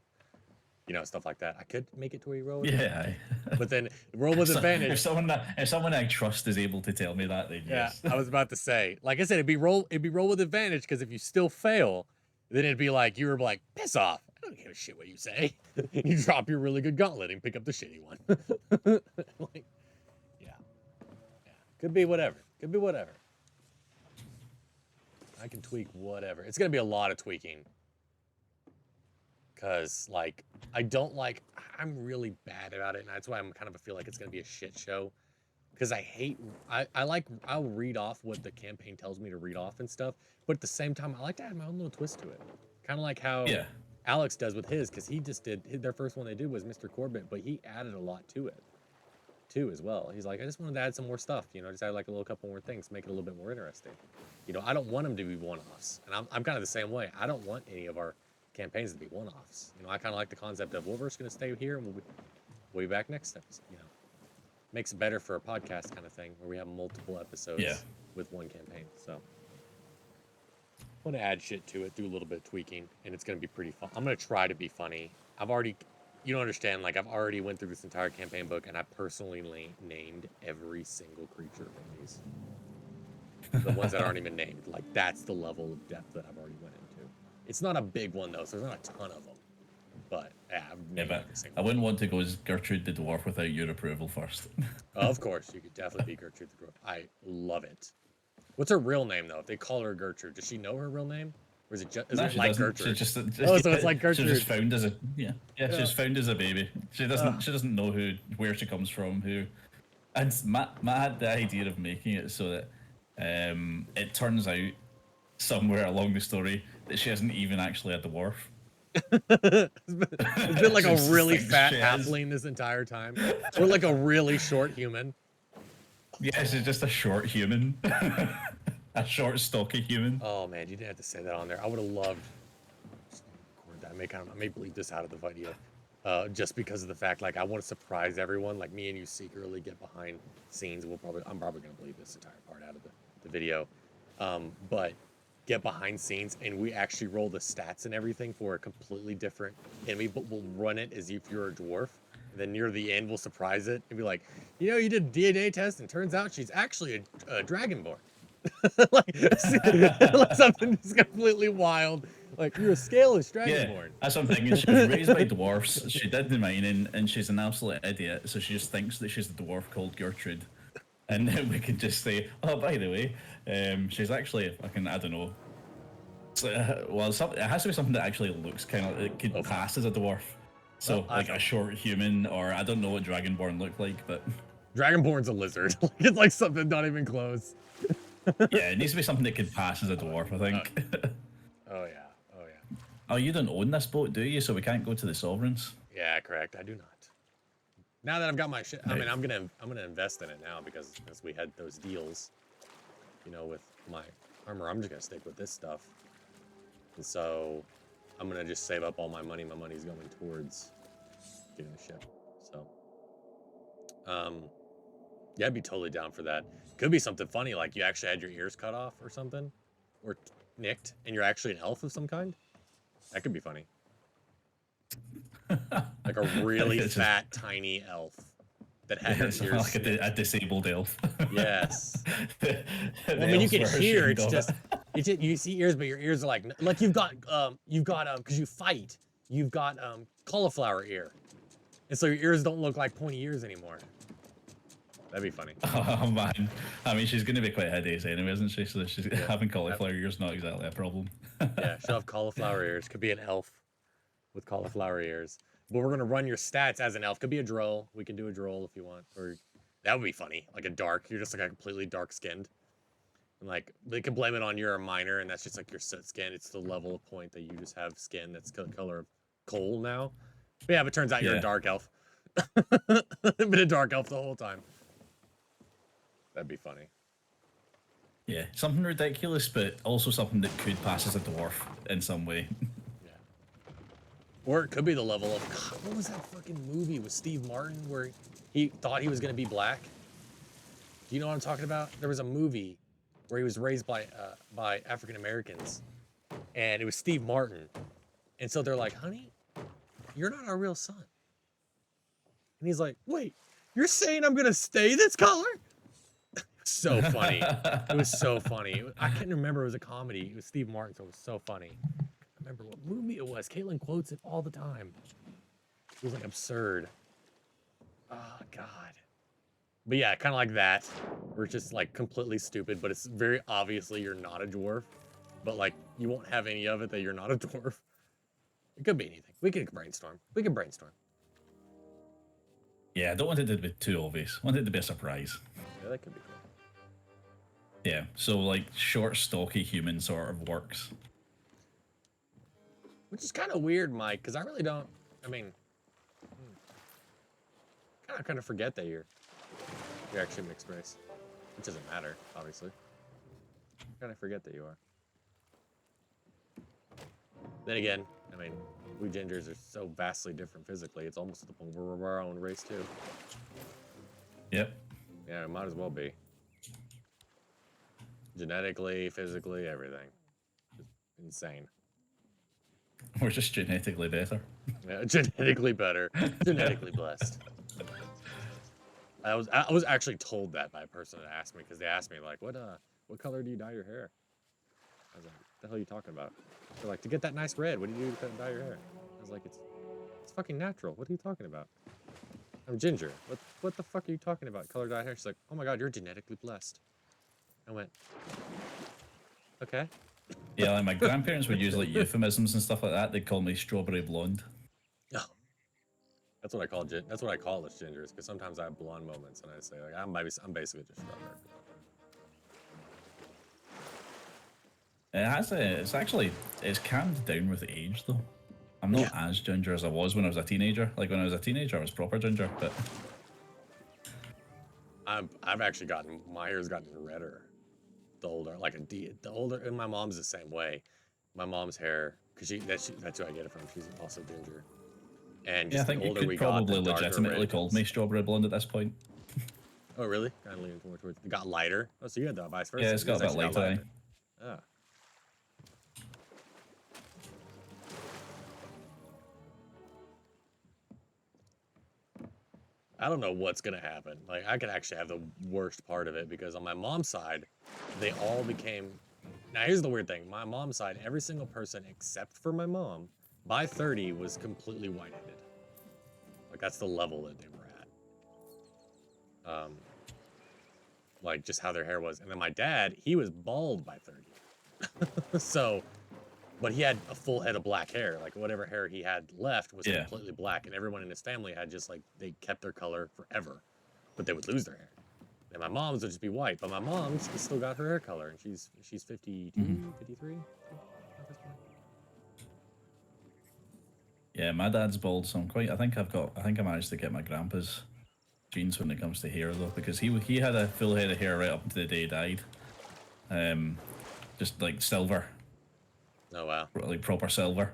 You know, stuff like that. I could make it to where you roll with Yeah. but then roll with advantage. If someone I trust is able to tell me that, then Yeah, yes. I was about to say. Like I said, it'd be roll with advantage, because if you still fail, then it'd be like you were like, piss off. I don't give a shit what you say. You drop your really good gauntlet and pick up the shitty one. Like, yeah. Could be whatever. Could be whatever. I can tweak whatever. It's gonna be a lot of tweaking. Cause like I'm really bad about it, and that's why I'm kind of feel like it's gonna be a shit show. Because I'll read off what the campaign tells me to read off and stuff, but at the same time I like to add my own little twist to it. Kind of like how Yeah. Alex does with his, because he just did their first one they did was Mr. Corbett, but he added a lot to it too as well. He's like, I just wanted to add some more stuff, just add like a little couple more things, make it a little bit more interesting. I don't want them to be one-offs, and I'm kind of the same way. I don't want any of our campaigns to be one-offs. I kind of like the concept of, well, we're just going to stay here and we'll be back next episode. Makes it better for a podcast kind of thing where we have multiple episodes with one campaign. So I want to add shit to it, do a little bit of tweaking, and it's going to be pretty fun. I'm going to try to be funny. You don't understand, like I've already went through this entire campaign book, and I personally named every single creature in these. The ones that aren't even named. Like that's the level of depth that I've already went into. It's not a big one though, so there's not a ton of them. But yeah, I've named but every single I wouldn't want to go as Gertrude the dwarf without your approval first. Of course, you could definitely be Gertrude the Dwarf. I love it. What's her real name though? If they call her Gertrude, does she know her real name, or is it just No, it she like doesn't. Gertrude? She just Oh, so it's like Gertrude. She's just found as a she's found as a baby. She doesn't know where she comes from, who. And Matt had the idea of making it so that it turns out somewhere along the story that she isn't even actually a dwarf. It's been like a She's really just fat she is. halfling this entire time, or like a really short human. Yeah, she's just a short human, a short, stocky human. Oh man, you didn't have to say that on there. I would have loved. I may bleep this out of the video, just because of the fact like I want to surprise everyone. Like me and you secretly get behind scenes. I'm probably gonna bleep this entire part out of the video, but get behind scenes and we actually roll the stats and everything for a completely different enemy, but we'll run it as if you're a dwarf. And then near the end, we'll surprise it and be like, you did a DNA test and turns out she's actually a dragonborn. like something just completely wild. Like you're a scaleless dragonborn. Yeah, that's what I'm thinking. She was raised by dwarfs. She did the mining, and she's an absolute idiot. So she just thinks that she's a dwarf called Gertrude, and then we can just say, oh, by the way, she's actually fucking, I don't know, Well, it has to be something that actually looks kind of, it could pass as a dwarf. So, Well, like a short human, or I don't know what Dragonborn look like, but Dragonborn's a lizard. It's like something not even close. yeah, it needs to be something that could pass as a dwarf, I think. Oh yeah, oh yeah. Oh, you don't own this boat, do you? So we can't go to the Sovereigns? Yeah, correct. I do not. Now that I've got my shit, I Right. mean, I'm gonna invest in it now because we had those deals, you know, with my armor. I'm just gonna stick with this stuff, and so I'm gonna just save up all my money. My money's going towards getting the ship. So, yeah, I'd be totally down for that. Could be something funny, like you actually had your ears cut off or something, or nicked, and you're actually an elf of some kind. That could be funny. Like a really fat, tiny elf that had It's your ears like a disabled elf. Yes. The Well, I mean, you can elves were hear. ashamed It's of just it. you see ears, but your ears are like you've got because you fight. You've got cauliflower ear, and so your ears don't look like pointy ears anymore. That'd be funny. Oh man, I mean, she's going to be quite hideous anyway, isn't she? So she's having cauliflower ears not exactly a problem. Yeah, she'll have cauliflower ears. Could be an elf with cauliflower ears. But we're gonna run your stats as an elf. Could be a droll. We can do a droll if you want, or that would be funny. Like a dark. You're just like a completely dark skinned. And like they can blame it on you're a minor, and that's just like your soot skin. It's the level of point that you just have skin that's the color of coal now. But yeah, but it turns out you're a dark elf. Been a dark elf the whole time. That'd be funny. Yeah, something ridiculous, but also something that could pass as a dwarf in some way. Yeah. Or it could be the level of God, what was that fucking movie with Steve Martin where he thought he was gonna be black? Do you know what I'm talking about? There was a movie where he was raised by African Americans, and it was Steve Martin, and so they're like, "Honey, you're not our real son." And he's like, "Wait, you're saying I'm gonna stay this color?" So funny. It was so funny. I can't remember. It was a comedy. It was Steve Martin, so it was so funny. I remember what movie it was. Caitlin quotes it all the time. It was like absurd. Oh God. But yeah, kind of like that. Where it's just like completely stupid, but it's very obviously you're not a dwarf. But like you won't have any of it that you're not a dwarf. It could be anything. We can brainstorm. We can brainstorm. Yeah, I don't want it to be too obvious. I want it to be a surprise. Yeah, that could be cool. Yeah, so like short, stocky human sort of works. Which is kind of weird, Mike, because I really don't. I mean, kind of forget that you're actually mixed race. It doesn't matter, obviously. Kind of forget that you are. Then again, I mean, we gingers are so vastly different physically. It's almost to the point where we're our own race too. Yep. Yeah, it might as well be. Genetically, physically, everything. Just insane. We're just genetically better. Yeah, genetically better. Genetically blessed. I was actually told that by a person that asked me, because they asked me like, what color do you dye your hair? I was like, what the hell are you talking about? They're like, to get that nice red, what do you do to dye your hair? I was like, it's fucking natural. What are you talking about? I'm ginger. What the fuck are you talking about? Color dye hair? She's like, oh my god, you're genetically blessed. I went, okay. Yeah, like my grandparents would use like euphemisms and stuff like that. They'd call me strawberry blonde. Oh. That's what I call us gingers, because sometimes I have blonde moments and I say like I'm basically just strawberry blonde. It's calmed down with age though. I'm not as ginger as I was when I was a teenager. Like when I was a teenager, I was proper ginger, but I've actually gotten my hair's gotten redder the older, the older, and my mom's the same way. My mom's hair, because that's who I get it from. She's also ginger. And yeah, I just think the you older could we got, probably the darker legitimately red call gets. me strawberry blonde at this point. Oh really? Kind of leaning more towards. It got lighter. Oh, so you had the vice versa. Yeah, it's got a Yours bit actually lighter. Ah. I don't know what's gonna happen. Like I could actually have the worst part of it, because on my mom's side, they all became. Now here's the weird thing. My mom's side, every single person except for my mom, by 30 was completely white-headed. Like that's the level that they were at. Like just how their hair was. And then my dad, he was bald by 30. So but he had a full head of black hair. Like whatever hair he had left was Yeah. completely black, and everyone in his family had just like they kept their color forever, but they would lose their hair. And my mom's would just be white, but my mom's still got her hair color, and she's 52, 53 at this point. Yeah, my dad's bald, so I think I managed to get my grandpa's genes when it comes to hair though, because he had a full head of hair right up until the day he died. Just like silver, Oh wow. like proper silver.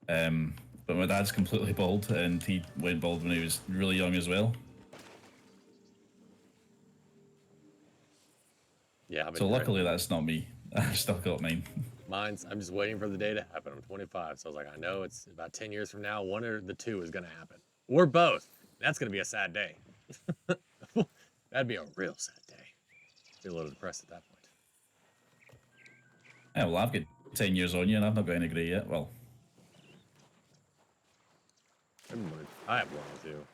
But my dad's completely bald, and he went bald when he was really young as well. Yeah. So luckily that's not me. I've still got mine. I'm just waiting for the day to happen. I'm 25, so I was like, I know it's about 10 years from now, one or the two is gonna happen, or both. That's gonna be a sad day. That'd be a real sad day. Feel a little depressed at that point. Yeah, well, I've got 10 years on you, and I've not got any grey yet. Well, I have one or two.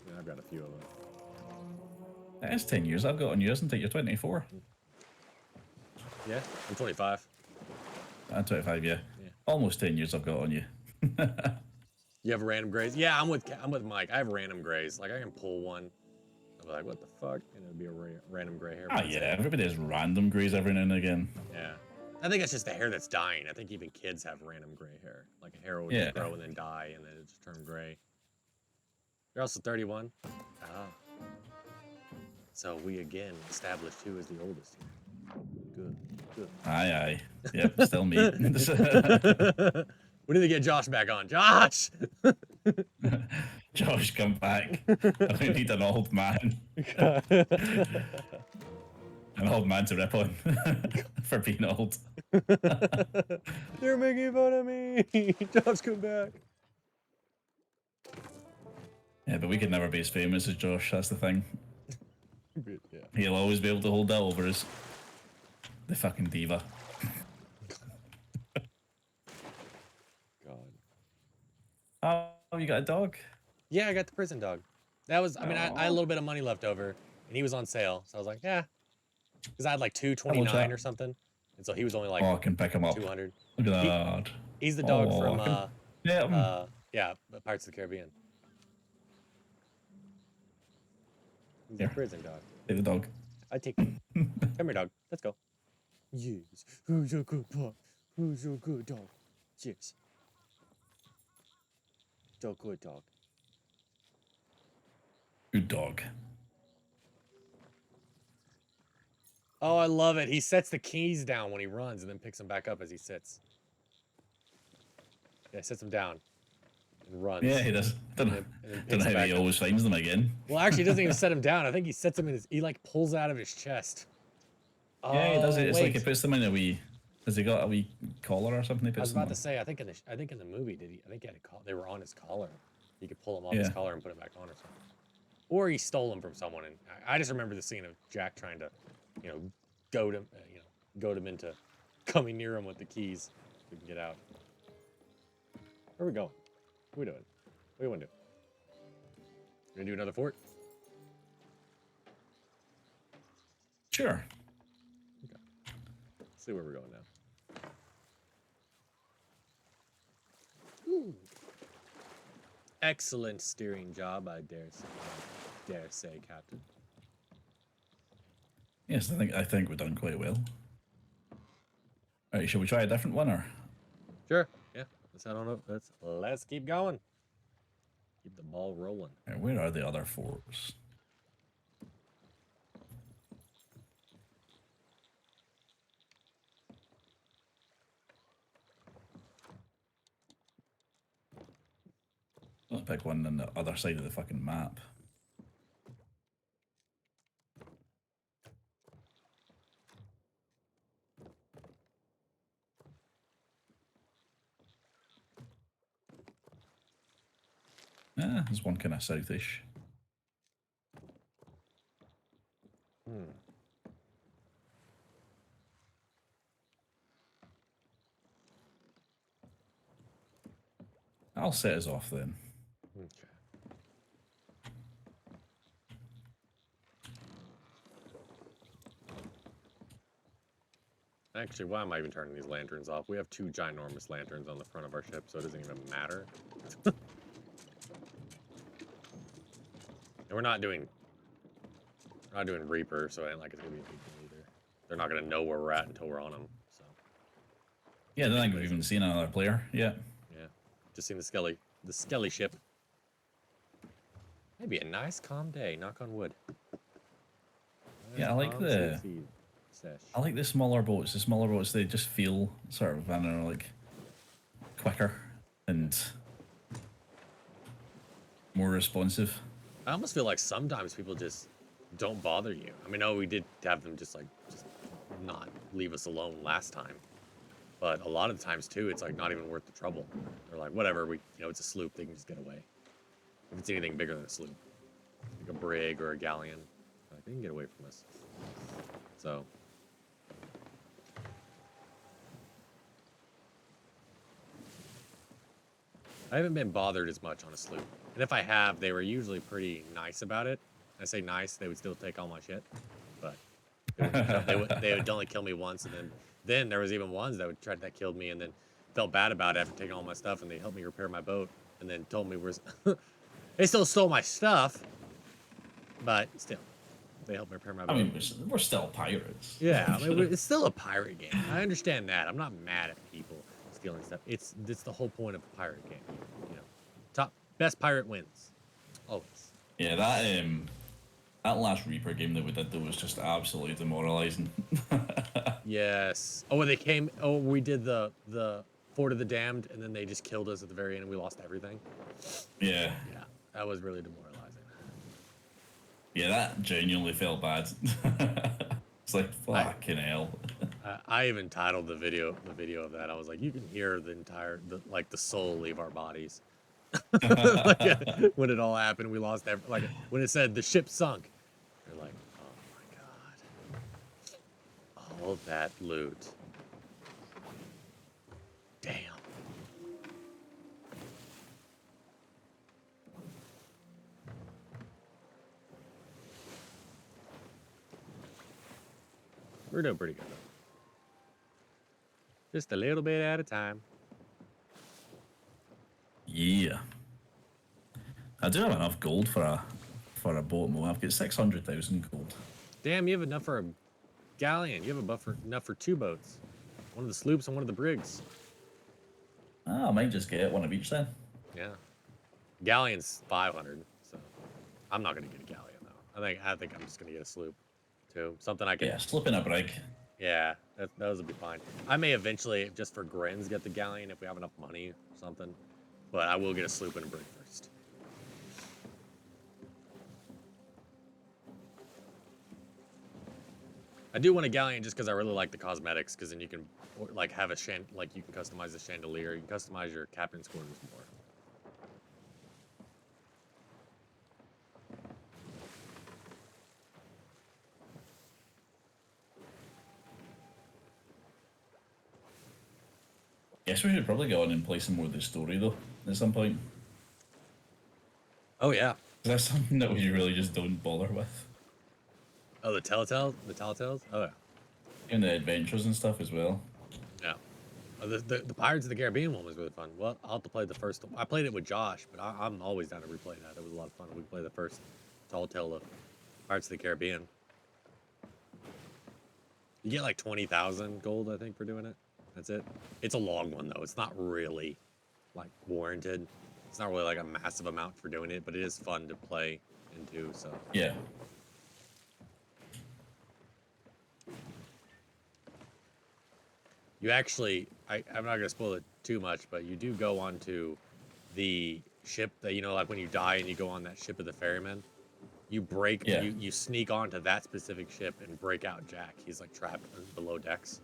Yeah, I've got a few of them. it's 10 years I've got on you, isn't it? You're 24. Yeah, I'm 25. I'm 25, yeah. Yeah. Almost 10 years I've got on you. You have random grays? Yeah, I'm with Mike. I have random grays. Like I can pull one. I'll be like, what the fuck? And it'll be a random gray hair. Ah, yeah, everybody has random greys every now and again. Yeah. I think that's just the hair that's dying. I think even kids have random gray hair. Like a hair will just grow and then die and then it just turn gray. You're also 31. Ah. So we again established who is the oldest here. Good. Good. Aye. Yep, still me. We need to get Josh back on. Josh! Josh, come back. I need an old man. An old man to rip on for being old. They're making fun of me. Josh, come back. Yeah, but we could never be as famous as Josh. That's the thing. Yeah. He'll always be able to hold that over us. The fucking diva. God. Oh, you got a dog? Yeah, I got the prison dog. That was, I mean, I had a little bit of money left over, and he was on sale, so I was like, yeah. Because I had like $229 or something, and so he was only like I can pick him up. 200. Look at that. He's the dog from, yeah. Pirates of the Caribbean. He's Here. a prison dog. Take the dog. I take him. Come here, dog. Let's go. Yes. Who's your good pup? Who's your good dog? Yes. Dog, good dog. Good dog. Oh, I love it. He sets the keys down when he runs and then picks them back up as he sits. Yeah, sets them down and runs. Yeah, he does. Don't know how he always finds them again. Well, actually, he doesn't even set them down. I think he sets them in his. He like pulls it out of his chest. Yeah, he does it. It's wait. like he puts them in a wee. Has he got a wee collar or something? He I was puts them about on? to say. I think in the movie, did he? I think he had a collar. They were on his collar. He could pull them off his collar and put it back on or something. Or he stole them from someone. And I just remember the scene of Jack trying to, goad him into coming near him with the keys so he can get out. Where are we going? What are we doing? What do you want to do? You gonna do another fort? Sure. Okay. Let's see where we're going now. Ooh. Excellent steering job, I dare say, Captain. Yes, I think we've done quite well. Alright, shall we try a different one or? Sure. Yeah. Let's keep going. Keep the ball rolling. Right, where are the other forts? Let's pick one on the other side of the fucking map. Ah, there's one kind of southish. I'll set us off then. Okay. Actually, why am I even turning these lanterns off? We have 2 ginormous lanterns on the front of our ship, so it doesn't even matter. And we're not doing Reaper, so it ain't like it's gonna be a big deal either. They're not gonna know where we're at until we're on them. So Yeah, I don't think we've even seen another player yet. yeah, just seen the Skelly ship. Maybe a nice calm day. Knock on wood. Yeah, I like the smaller boats. The smaller boats, they just feel sort of, I don't know, like quicker and more responsive. I almost feel like sometimes people just don't bother you. I mean, we did have them just not leave us alone last time, but a lot of the times too, it's like not even worth the trouble. They're like, whatever, it's a sloop, they can just get away. If it's anything bigger than a sloop, like a brig or a galleon, like, they can get away from us. So. I haven't been bothered as much on a sloop. And if I have, they were usually pretty nice about it. I say nice, they would still take all my shit. But they would only kill me once, and then there was even ones that killed me and then felt bad about it after taking all my stuff, and they helped me repair my boat and then told me they still stole my stuff, but still, they helped me repair my boat. I mean, we're still pirates. Yeah, I mean, it's still a pirate game. I understand that. I'm not mad at people stealing stuff. It's the whole point of a pirate game. Best pirate wins, always. Yeah, that last Reaper game that we did though was just absolutely demoralizing. Yes. Oh, we did the Fort of the Damned, and then they just killed us at the very end, and we lost everything. Yeah. Yeah, that was really demoralizing. Yeah, that genuinely felt bad. It's like fucking hell. I even titled the video of that. I was like, you can hear the soul leave our bodies. When it all happened, we lost when it said the ship sunk. You're like, oh my god, all that loot. Damn. We're doing pretty good though. Just a little bit at a time. Yeah. I do have enough gold for a boat mode. I've got 600,000 gold. Damn, you have enough for a galleon. You have enough for 2 boats. One of the sloops and one of the brigs. I might just get one of each then. Yeah. Galleon's 500, so I'm not gonna get a galleon though. I think I'm just gonna get a sloop too. Something I can. Yeah, slip in a brig. Yeah, those will be fine. I may eventually, just for grins, get the galleon if we have enough money or something. But I will get a sloop and a brig first. I do want a galleon just because I really like the cosmetics, because then you can have you can customize the chandelier, you can customize your captain's quarters more. Guess we should probably go on and play some more of the story though at some point. Oh yeah. That's something that we really just don't bother with. Oh, the Telltales? Oh yeah. And the adventures and stuff as well. Yeah. The Pirates of the Caribbean one was really fun. Well, I'll have to play the first one. I played it with Josh, but I'm always down to replay that. It was a lot of fun. We played the first Telltale of Pirates of the Caribbean. You get like 20,000 gold, I think, for doing it. That's it. It's a long one though. It's not really like warranted. It's not really like a massive amount for doing it, but it is fun to play into. So yeah. You actually, I'm not gonna spoil it too much, but you do go onto the ship that like when you die and you go on that ship of the ferryman. You you sneak onto that specific ship and break out Jack. He's like trapped below decks.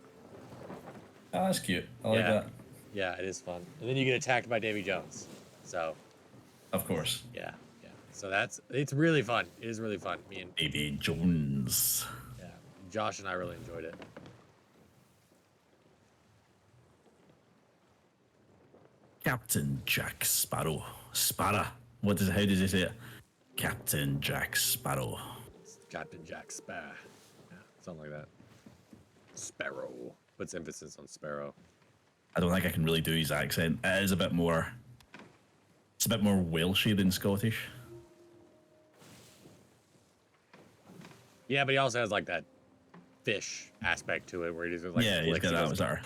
Oh, that's cute. I like that. Yeah, it is fun. And then you get attacked by Davy Jones. So. Of course. Yeah. So it's really fun. It is really fun. Me and Davy Jones. Yeah, Josh and I really enjoyed it. Captain Jack Sparrow. Sparrow. How does he say it? Captain Jack Sparrow. Captain Jack Sparrow. Yeah, something like that. Sparrow. puts emphasis on Sparrow. I don't think I can really do his accent. It is a bit more. It's a bit more Welsh than Scottish. Yeah, but he also has like that fish aspect to it, where he does like Yeah, he's clicks, got he that. does Was the- our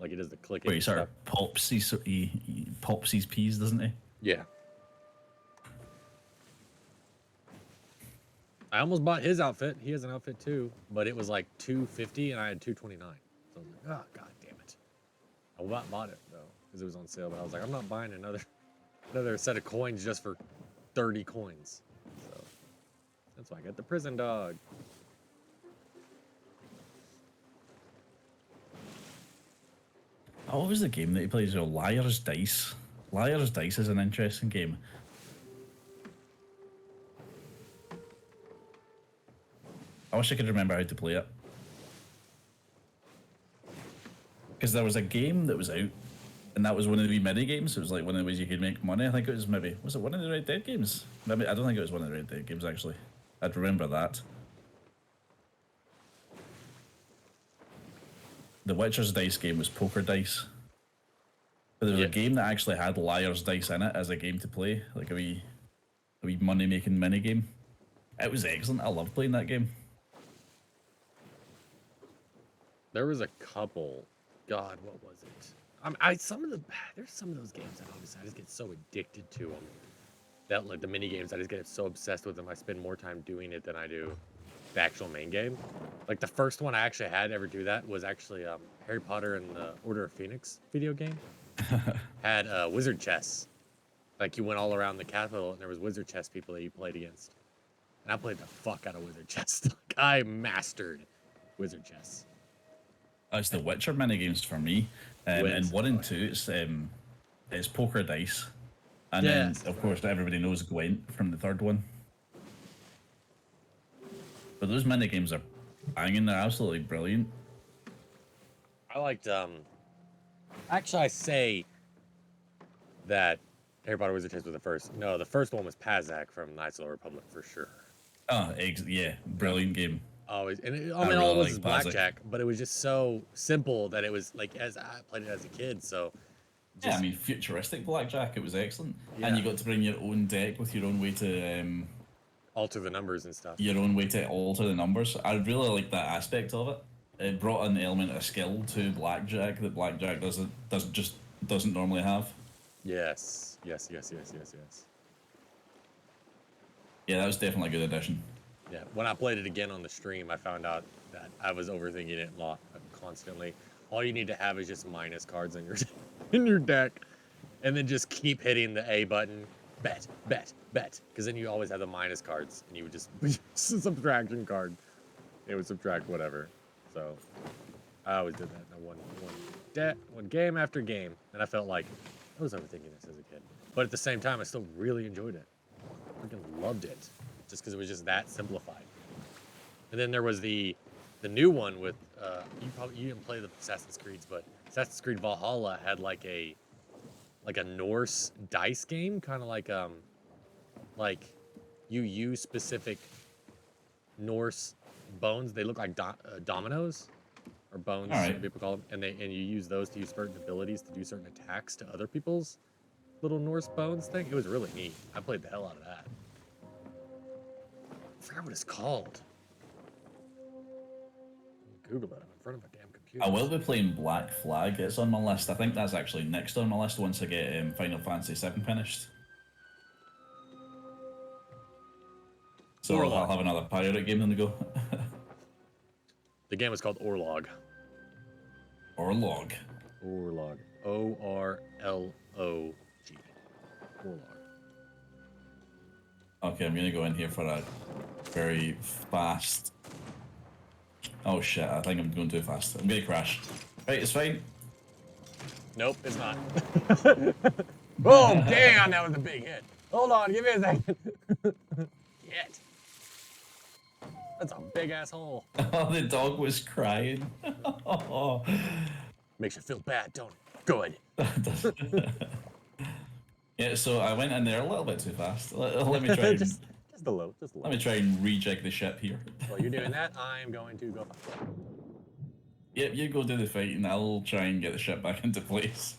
like he does the clicking. where he and sort stuff. of pops he pops his peas, doesn't he? Yeah. I almost bought his outfit. He has an outfit too, but it was like $250 and I had $229. So I was like, oh god damn it. I bought it though because it was on sale, but I was like, I'm not buying another set of coins just for 30 coins. So that's why I got the prison dog. Oh, what was the game that he plays? Oh, Liar's Dice. Liar's Dice is an interesting game. I wish I could remember how to play it. Because there was a game that was out, and that was one of the wee mini games. It was like one of the ways you could make money. I think it was was it one of the Red Dead games? Maybe, I don't think it was one of the Red Dead games, actually. I'd remember that. The Witcher's Dice game was Poker Dice. But there was Yeah. a game that actually had Liar's Dice in it as a game to play, like a wee money-making mini game. It was excellent. I loved playing that game. There was a couple. God, what was it? There's some of those games that obviously I just get so addicted to them. That like the mini games, I just get so obsessed with them. I spend more time doing it than I do the actual main game. Like the first one I actually had to ever do that was actually Harry Potter and the Order of Phoenix video game. Had wizard chess. Like you went all around the capital and there was wizard chess people that you played against. And I played the fuck out of wizard chess. Like I mastered wizard chess. It's the Witcher mini games for me. And Wins. 1 and 2, it's Poker Dice. And Yes. then, of course, everybody knows Gwent from the third one. But those mini games are banging. They're absolutely brilliant. I liked actually I say that Harry Potter Wizard Chess was the first. No, the first one was Pazak from Knights of the Republic for sure. Oh, yeah, brilliant game. Always, and I all it really was like is Pazak. blackjack, but it was just so simple that it was like as I played it as a kid. So Yeah, I mean, futuristic blackjack, it was excellent. And you Yeah. got to bring your own deck with your own way to alter the numbers and stuff. alter the numbers. I really like that aspect of it. It brought an element of skill to blackjack that blackjack doesn't normally have. Yes. Yeah, that was definitely a good addition. Yeah. When I played it again on the stream, I found out that I was overthinking it a lot constantly. All you need to have is just minus cards in your in your deck, and then just keep hitting the A button. Bet, because then you always have the minus cards, and you would just subtraction card. It would subtract whatever. So I always did that in one game after game, and I felt like I was overthinking this as a kid. But at the same time, I still really enjoyed it. Freaking loved it, just because it was just that simplified. And then there was the new one with you didn't play the Assassin's Creeds, but Assassin's Creed Valhalla had like a Norse dice game, kind of like you use specific Norse bones. They look like dominoes or bones, All right. some people call them, and you use those to use certain abilities to do certain attacks to other people's little Norse bones thing. It was really neat. I played the hell out of that. I forgot what it's called. Google it. I'm in front of a damn computer. I will be playing Black Flag. It's on my list. I think that's actually next on my list once I get Final Fantasy VII finished. So Orlog. I'll have another pirate game on the go. The game was called Orlog. Orlog. Orlog. Orlog. Orlog. Okay, I'm gonna go in here for a very fast. Oh shit! I think I'm going too fast. I'm gonna crash. Right, it's fine. Nope, it's not. Boom! Damn, that was a big hit. Hold on, give me a second. Hit. That's a big ass hole. Oh, the dog was crying. Oh, Makes you feel bad, don't it? Good. yeah, so I went in there a little bit too fast. Let me try. And, just a little. Just a let little. me try and rejig the ship here. While you're doing that, I'm going to go. Yep, you go do the fight, and I'll try and get the ship back into place.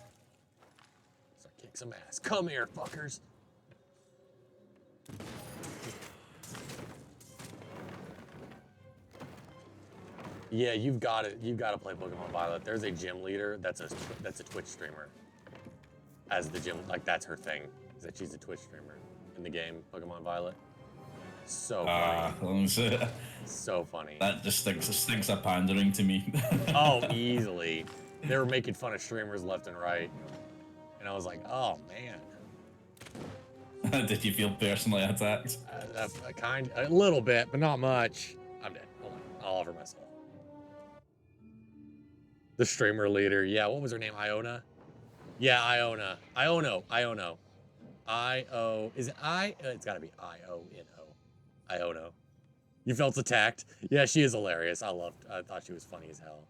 So kick some ass. Come here, fuckers. Yeah, you've got it. You've got to play Pokemon Violet. There's a gym leader that's a Twitch streamer. As the gym, like that's her thing. Is that she's a Twitch streamer in the game Pokemon Violet. So funny. So funny. That just stinks of pandering to me. Oh, easily. They were making fun of streamers left and right, and I was like, oh man. Did you feel personally attacked? A little bit, but not much. I'm dead. Hold on. I'll offer myself. The streamer leader. Yeah, what was her name? Iona? Yeah, Iona. Iono. Is it I? It's gotta be I-O-N-O. Iono. You felt attacked? Yeah, she is hilarious. I thought she was funny as hell.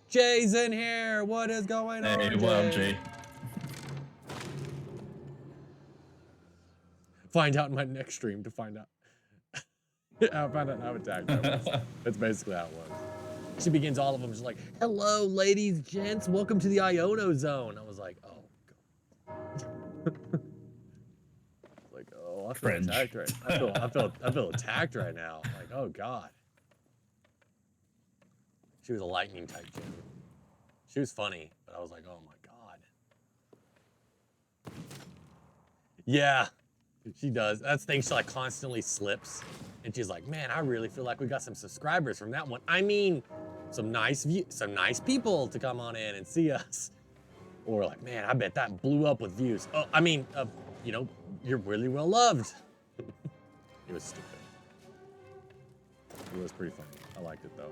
Jay's in here. What is going on? Hey, what up, Jay? Find out in my next stream to find out. I'll find out how attacked I was. That's basically how it was. She begins all of them just like, hello, ladies, gents, welcome to the Iono zone. I was like, oh, God. Like, oh, I feel attacked right now. I feel attacked right now. Like, oh, God. She was a lightning type gym. She was funny, but I was like, oh, my God. Yeah, she does. That's the thing, she like constantly slips. And she's like, man, I really feel like we got some subscribers from that one. I mean, some nice people to come on in and see us. Or like, man, I bet that blew up with views. Oh, I mean, you know, you're really well loved. It was stupid. It was pretty funny. I liked it though.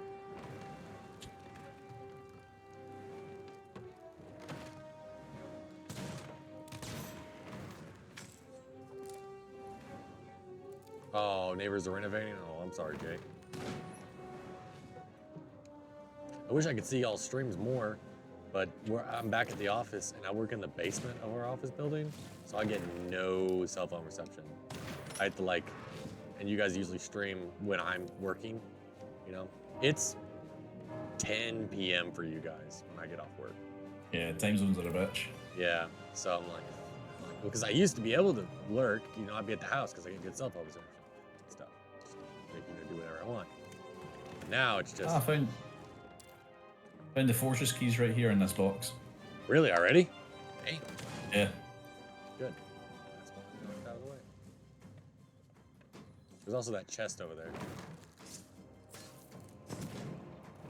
Oh, neighbors are renovating? Oh, I'm sorry, Jake. I wish I could see y'all streams more, but I'm back at the office and I work in the basement of our office building, so I get no cell phone reception. I have to like, and you guys usually stream when I'm working, you know? It's 10 p.m. for you guys when I get off work. Yeah, time zones are a bitch. Yeah, so I'm like, because I used to be able to lurk, you know, I'd be at the house because I get good cell phone reception. Do whatever I want. But now it's just. I found the fortress keys right here in this box. Really already? Hey. Yeah. Good. That's one knocked out of the way. There's also that chest over there.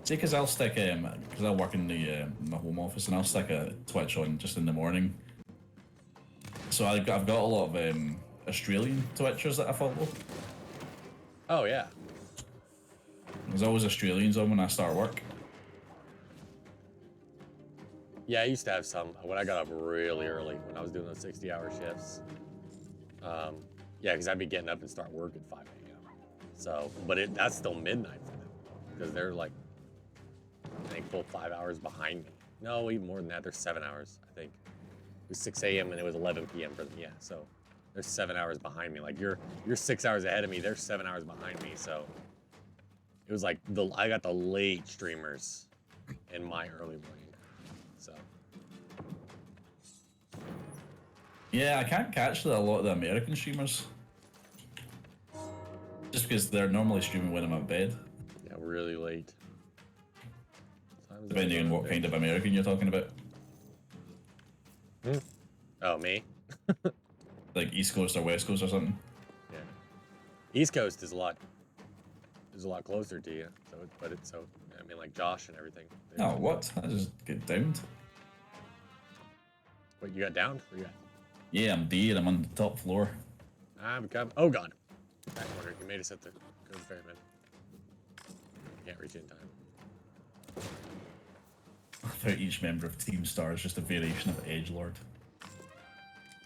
See, because I'll stick because I work in the my home office and I'll stick a Twitch on just in the morning. So I've got a lot of Australian Twitchers that I follow. Oh yeah. There's always Australians on when I start work. Yeah, I used to have some when I got up really early when I was doing those 60-hour shifts. Yeah, because I'd be getting up and start work at 5 a.m. So, but that's still midnight for them because they're like, I think full 5 hours behind me. No, even more than that. They're 7 hours, I think. It was 6 a.m. and it was 11 p.m. for them. Yeah, so they're 7 hours behind me. Like you're 6 hours ahead of me. They're 7 hours behind me. So it was like I got the late streamers in my early morning. So yeah, I can't catch a lot of the American streamers just because they're normally streaming when I'm at bed. Yeah, really late. Depending on what kind of American you're talking about. Oh, me? Like East Coast or West Coast or something. Yeah. East Coast is a lot closer to you. So I mean like Josh and everything. Oh, what? I just get downed. Wait, you got downed? Where you at? Yeah, I'm D and I'm on the top floor. I'm coming. Oh god. Back corner. You made us at the Code Ferryman. Can't reach in time. For each member of Team Star is just a variation of Edgelord.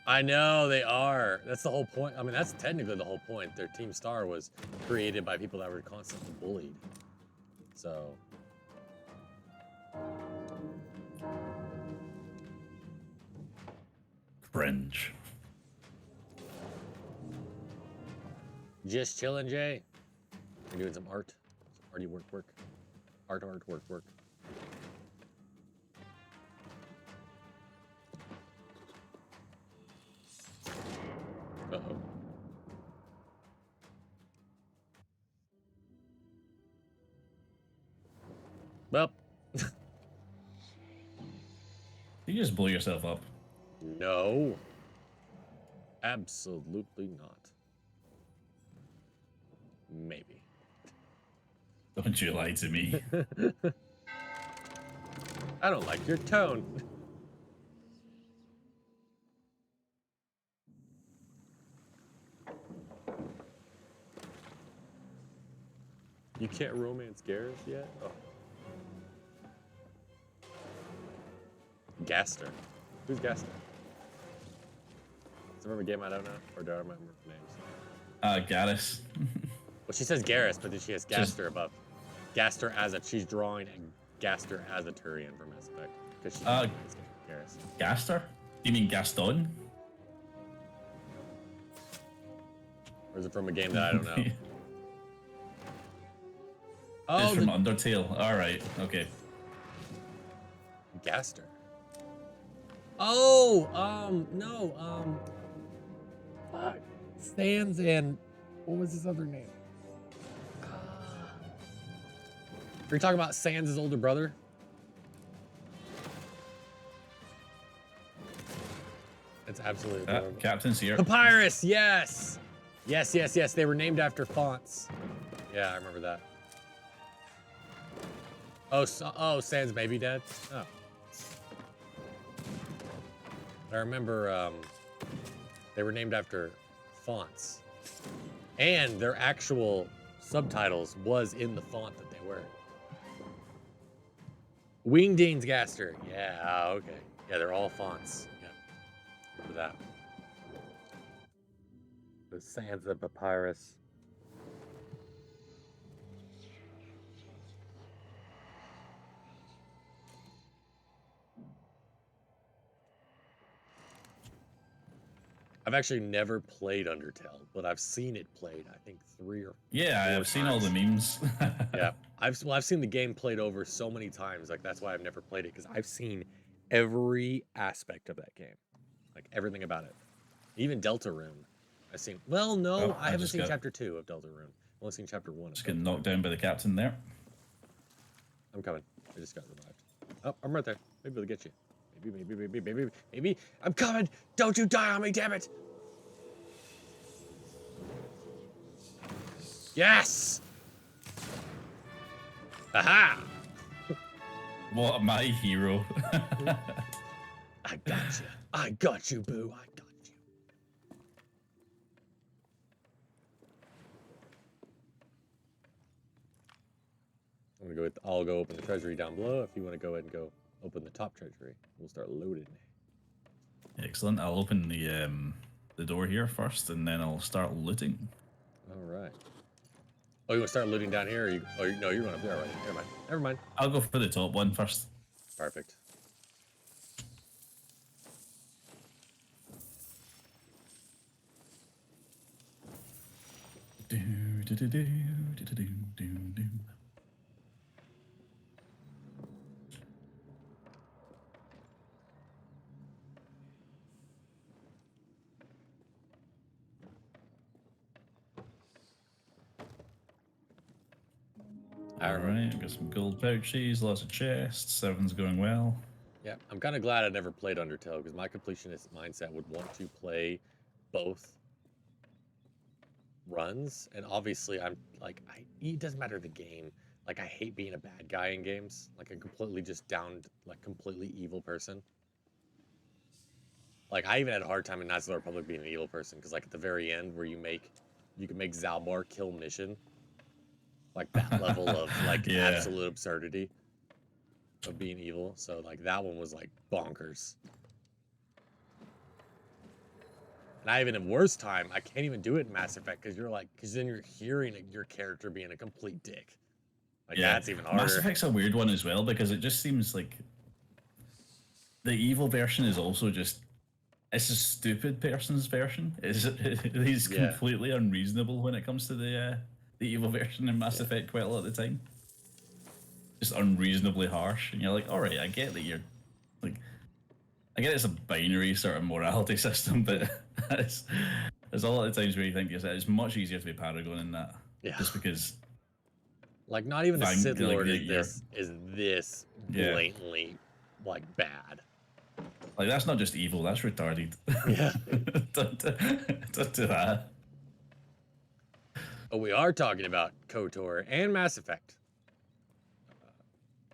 I know they are. That's the whole point. I mean, that's technically the whole point. Their Team Star was created by people that were constantly bullied. So. Cringe. Just chilling, Jay. You're doing some art. Some arty work. Art, work. Uh-oh. Well, You just blow yourself up. no. Absolutely not. Maybe. Don't you lie to me. I don't like your tone. You can't romance Garrus yet? Oh. Gaster. Who's Gaster? Is there a game I don't know? Or do I remember names? Gaddis. Well, she says Garrus, but then she has Gaster above. Gaster as a... She's drawing Gaster as a Turian from Mass Effect. Because she's Garrus. Gaster? You mean Gaston? Or is it from a game that I don't know? It's Oh, from Undertale. Alright, okay. Gaster. Oh, no, fuck. Sans and what was his other name? Are you talking about Sans' older brother? It's absolutely adorable. Captain's here. Papyrus, yes! Yes, yes, yes. They were named after fonts. Yeah, I remember that. Oh, Sans maybe dead? Oh. I remember they were named after fonts. And their actual subtitles was in the font that they were. Wingding's Gaster. Yeah, okay. Yeah, they're all fonts. Yeah. Remember that. The Sans of Papyrus. I've actually never played Undertale, but I've seen it played. I think 3 or 4 Yeah, I've seen all the memes. Yeah, I've seen the game played over so many times. Like that's why I've never played it because I've seen every aspect of that game, like everything about it. Even Deltarune, I've seen. Well, no, I haven't seen chapter 2 of Deltarune. I've only seen chapter 1. Just getting knocked down by the captain there. I'm coming. I just got revived. Oh, I'm right there. Maybe they'll get you. Maybe. I'm coming. Don't you die on me, damn it. Yes. Aha. What my hero. I got you. I got you, boo. I got you. I'm gonna go with, I'll go open the treasury down below. If you want to go ahead and go open the top treasury, we'll start loading. Excellent. I'll open the door here first, and then I'll start looting. All right. Oh, you want to start looting down here? Or you, oh, no, you're going up there already. Never mind. Never mind. I'll go for the top one first. Perfect. Do, do, do, do, do, do, do, do. Alright, I've got some gold pouches, lots of chests, 7's going well. Yeah, I'm kind of glad I never played Undertale because my completionist mindset would want to play both runs, and obviously I'm like, it doesn't matter the game. Like I hate being a bad guy in games. Like I'm completely just downed, like completely evil person. Like I even had a hard time in Knights of the Republic being an evil person because like at the very end where you can make Zalbar kill Mission. Like that level of like absolute absurdity of being evil. So like that one was like bonkers. And I even have worse time. I can't even do it in Mass Effect because then you're hearing your character being a complete dick. Like that's even harder. Mass Effect's a weird one as well because it just seems like the evil version is also just it's a stupid person's version. He's completely unreasonable when it comes to the evil version in Mass Effect quite a lot of the time. Just unreasonably harsh, and you're like, all right, I get that you're like, I get it's a binary sort of morality system, but There's a lot of times where you think it's much easier to be Paragon in that. Yeah. Just because Like, not even a Fine, Sith like, Lord you're- is this Yeah. blatantly like bad. like that's not just evil, that's retarded. Yeah. don't do that. But we are talking about KOTOR and Mass Effect.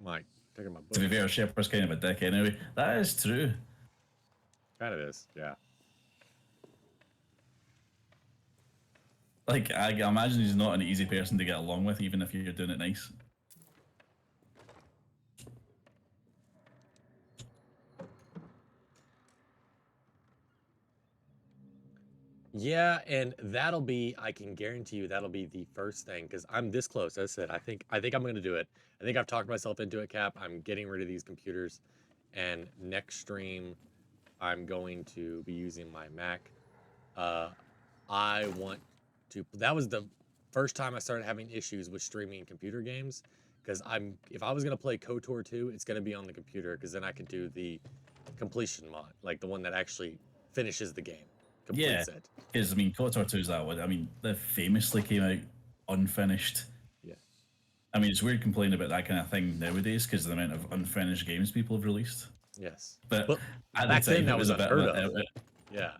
Mike, taking my book. To be fair, Shepard's kind of a dick anyway. That is true. Kind of is, yeah. Like, I imagine he's not an easy person to get along with, even if you're doing it nice. Yeah, and that'll be, I can guarantee you that'll be the first thing, because I'm this close. As I said, I think I'm gonna do it. I think I've talked myself into it, Cap. I'm getting rid of these computers, and next stream I'm going to be using my Mac. I want to, that was the first time I started having issues with streaming computer games, because if I was gonna play KOTOR 2, it's gonna be on the computer, because then I could do the completion mod, like the one that actually finishes the game. Yeah, because I mean, KOTOR 2 is that one. I mean, that famously came out unfinished. Yeah. I mean, it's weird complaining about that kind of thing nowadays because of the amount of unfinished games people have released. Yes. But at back the time, then that it was a bit unheard of of. Yeah.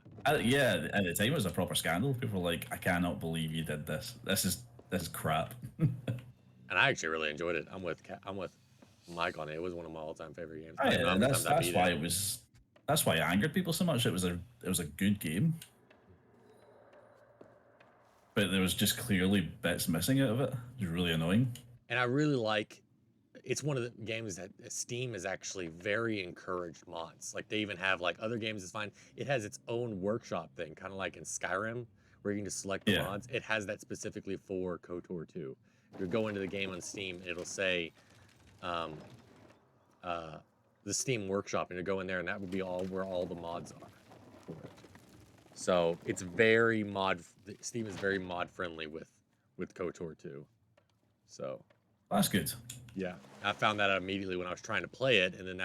Yeah, at the time it was a proper scandal. People were like, "I cannot believe you did this. This is crap." And I actually really enjoyed it. I'm with Mike on it. It was one of my all-time favorite games. Oh, yeah, that's why it was. That's why it angered people so much. It was a good game, but there was just clearly bits missing out of it. It was really annoying. And I really like. It's one of the games that Steam has actually very encouraged mods. Like they even have like other games is fine. It has its own workshop thing, kind of like in Skyrim, where you can just select the mods. It has that specifically for KOTOR 2. You go into the game on Steam, and it'll say, the Steam Workshop, and you go in there, and that would be where all the mods are for it. So it's very Steam is very mod friendly with KOTOR 2. So that's good. Yeah, I found that out immediately when I was trying to play it, and then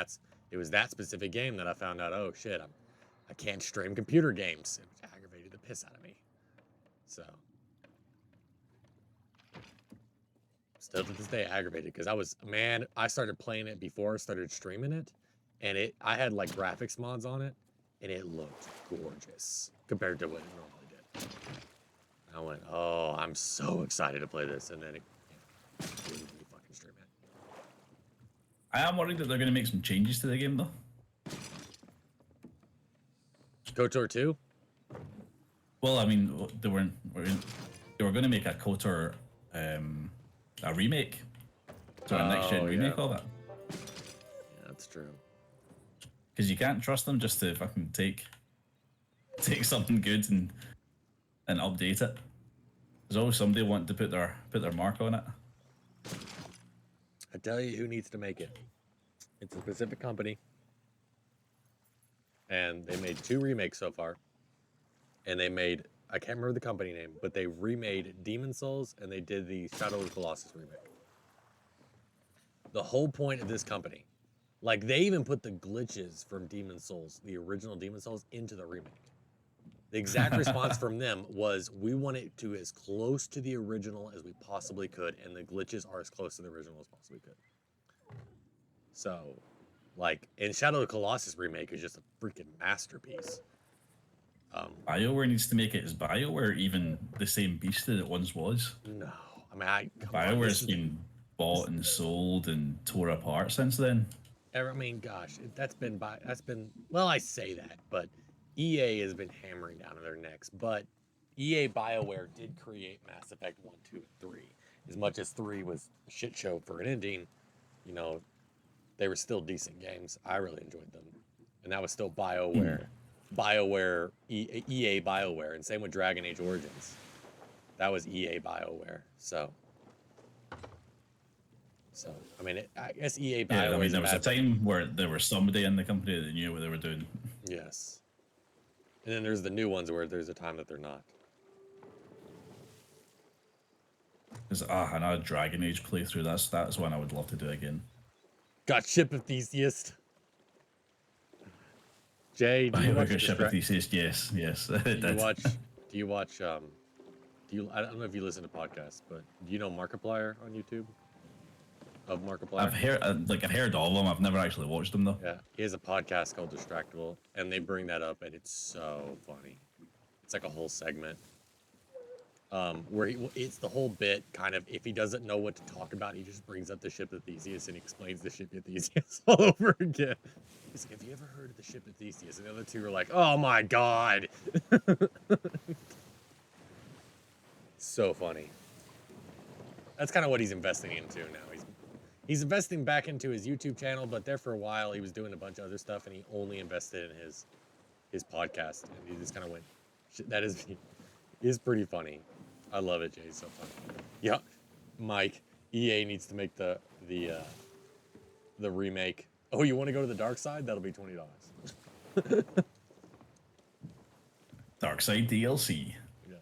it was that specific game that I found out, oh shit, I can't stream computer games. It aggravated the piss out of me. So still to this day aggravated because I started playing it before I started streaming it, and I had like graphics mods on it, and it looked gorgeous compared to what it normally did. I went, oh, I'm so excited to play this, and then it didn't let me fucking stream it. I am worried that they're going to make some changes to the game though. KOTOR 2? Well, I mean, they were going to make a KOTOR a remake, so a next gen remake of it. Yeah, that's true. Because you can't trust them just to fucking take something good and update it. There's always somebody wanting to put their mark on it. I tell you who needs to make it. It's a specific company, and they made 2 remakes so far. And they made, I can't remember the company name, but they remade Demon Souls, and they did the Shadow of the Colossus remake. The whole point of this company, like they even put the glitches from Demon Souls, the original Demon Souls, into the remake. The exact response from them was, we want it to as close to the original as we possibly could, and the glitches are as close to the original as possibly could. So, like, and Shadow of the Colossus remake is just a freaking masterpiece. BioWare needs to make it. Is BioWare even the same beast that it once was? No, I mean, BioWare's been bought and sold and tore apart since then. I mean, gosh, that's been well, I say that, but EA has been hammering down on their necks. But EA BioWare did create Mass Effect 1, 2, and 3. As much as 3 was a shit show for an ending, you know, they were still decent games. I really enjoyed them, and that was still BioWare. EA BioWare, and same with Dragon Age Origins. That was EA BioWare. So I mean, I guess EA BioWare. Yeah, I mean, there was a time where there was somebody in the company that knew what they were doing. Yes, and then there's the new ones where there's a time that they're not. Because another Dragon Age playthrough. That's one I would love to do again. Got Ship of Theseus. Jay, do you watch Ship of Theseus? Yes. Did you watch Do you watch I don't know if you listen to podcasts, but do you know Markiplier on YouTube? Of Markiplier? I've heard all of them. I've never actually watched them though. Yeah, he has a podcast called Distractable, and they bring that up, and it's so funny. It's like a whole segment, where it's the whole bit kind of, if he doesn't know what to talk about, he just brings up the ship of Theseus and he explains the ship of Theseus all over again. He's like, "Have you ever heard of the ship of Theseus?" And the other two are like, "Oh my god!" So funny. That's kind of what he's investing into now. He's investing back into his YouTube channel, but there for a while he was doing a bunch of other stuff, and he only invested in his podcast, and he just kind of went, "That is pretty funny." I love it, Jay. It's so funny. Yeah, Mike. EA needs to make the remake. Oh, you want to go to the dark side? That'll be $20. Dark Side DLC. Yeah.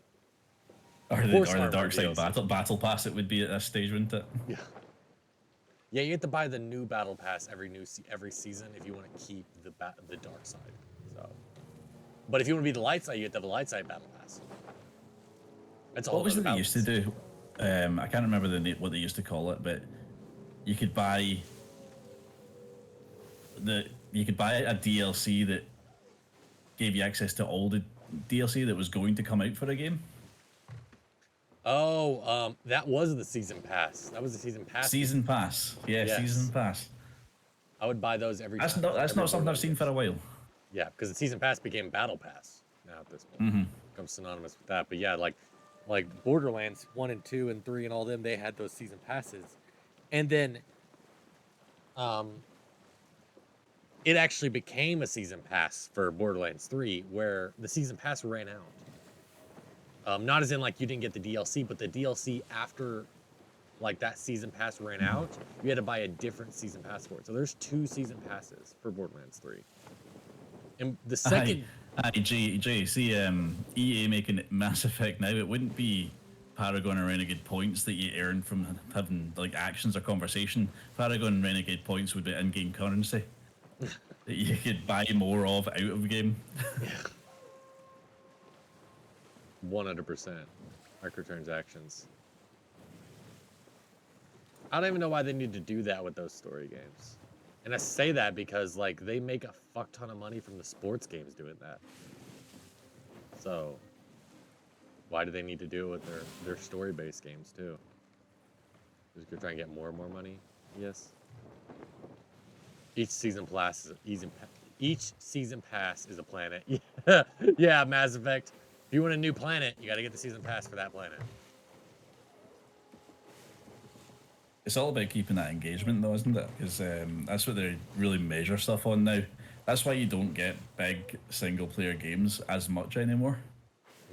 Or the Dark Side battle pass. It would be at this stage, wouldn't it? Yeah. Yeah, you have to buy the new battle pass every season if you want to keep the dark side. So, but if you want to be the light side, you have to have the light side battle pass. That's all. What was it they used to do? I can't remember what they used to call it, but you could buy a DLC that gave you access to all the DLC that was going to come out for a game. Oh, that was the season pass. That was the season pass. Season pass, yeah, yes. Season pass. I would buy those every. That's not something I've seen for a while. Yeah, because the season pass became battle pass now at this point. Mm-hmm. Becomes synonymous with that. But yeah, like Borderlands 1 and 2 and 3 and all them, they had those season passes, and then it actually became a season pass for Borderlands 3, where the season pass ran out. Not as in like you didn't get the DLC, but the DLC after like that season pass ran out, you had to buy a different season pass for it. So there's 2 season passes for Borderlands 3. And the second... Jay, see, EA making Mass Effect now, it wouldn't be Paragon or Renegade points that you earn from having like actions or conversation. Paragon and Renegade points would be in-game currency that you could buy more of out of game. Yeah. 100% microtransactions. I don't even know why they need to do that with those story games. And I say that because like they make a fuck ton of money from the sports games doing that. So why do they need to do it with their story-based games too? Just go try and get more and more money. Yes. Each season pass is a planet. Yeah, yeah, Mass Effect. If you want a new planet, you got to get the season pass for that planet. It's all about keeping that engagement, though, isn't it? Because that's what they really measure stuff on now. That's why you don't get big single-player games as much anymore.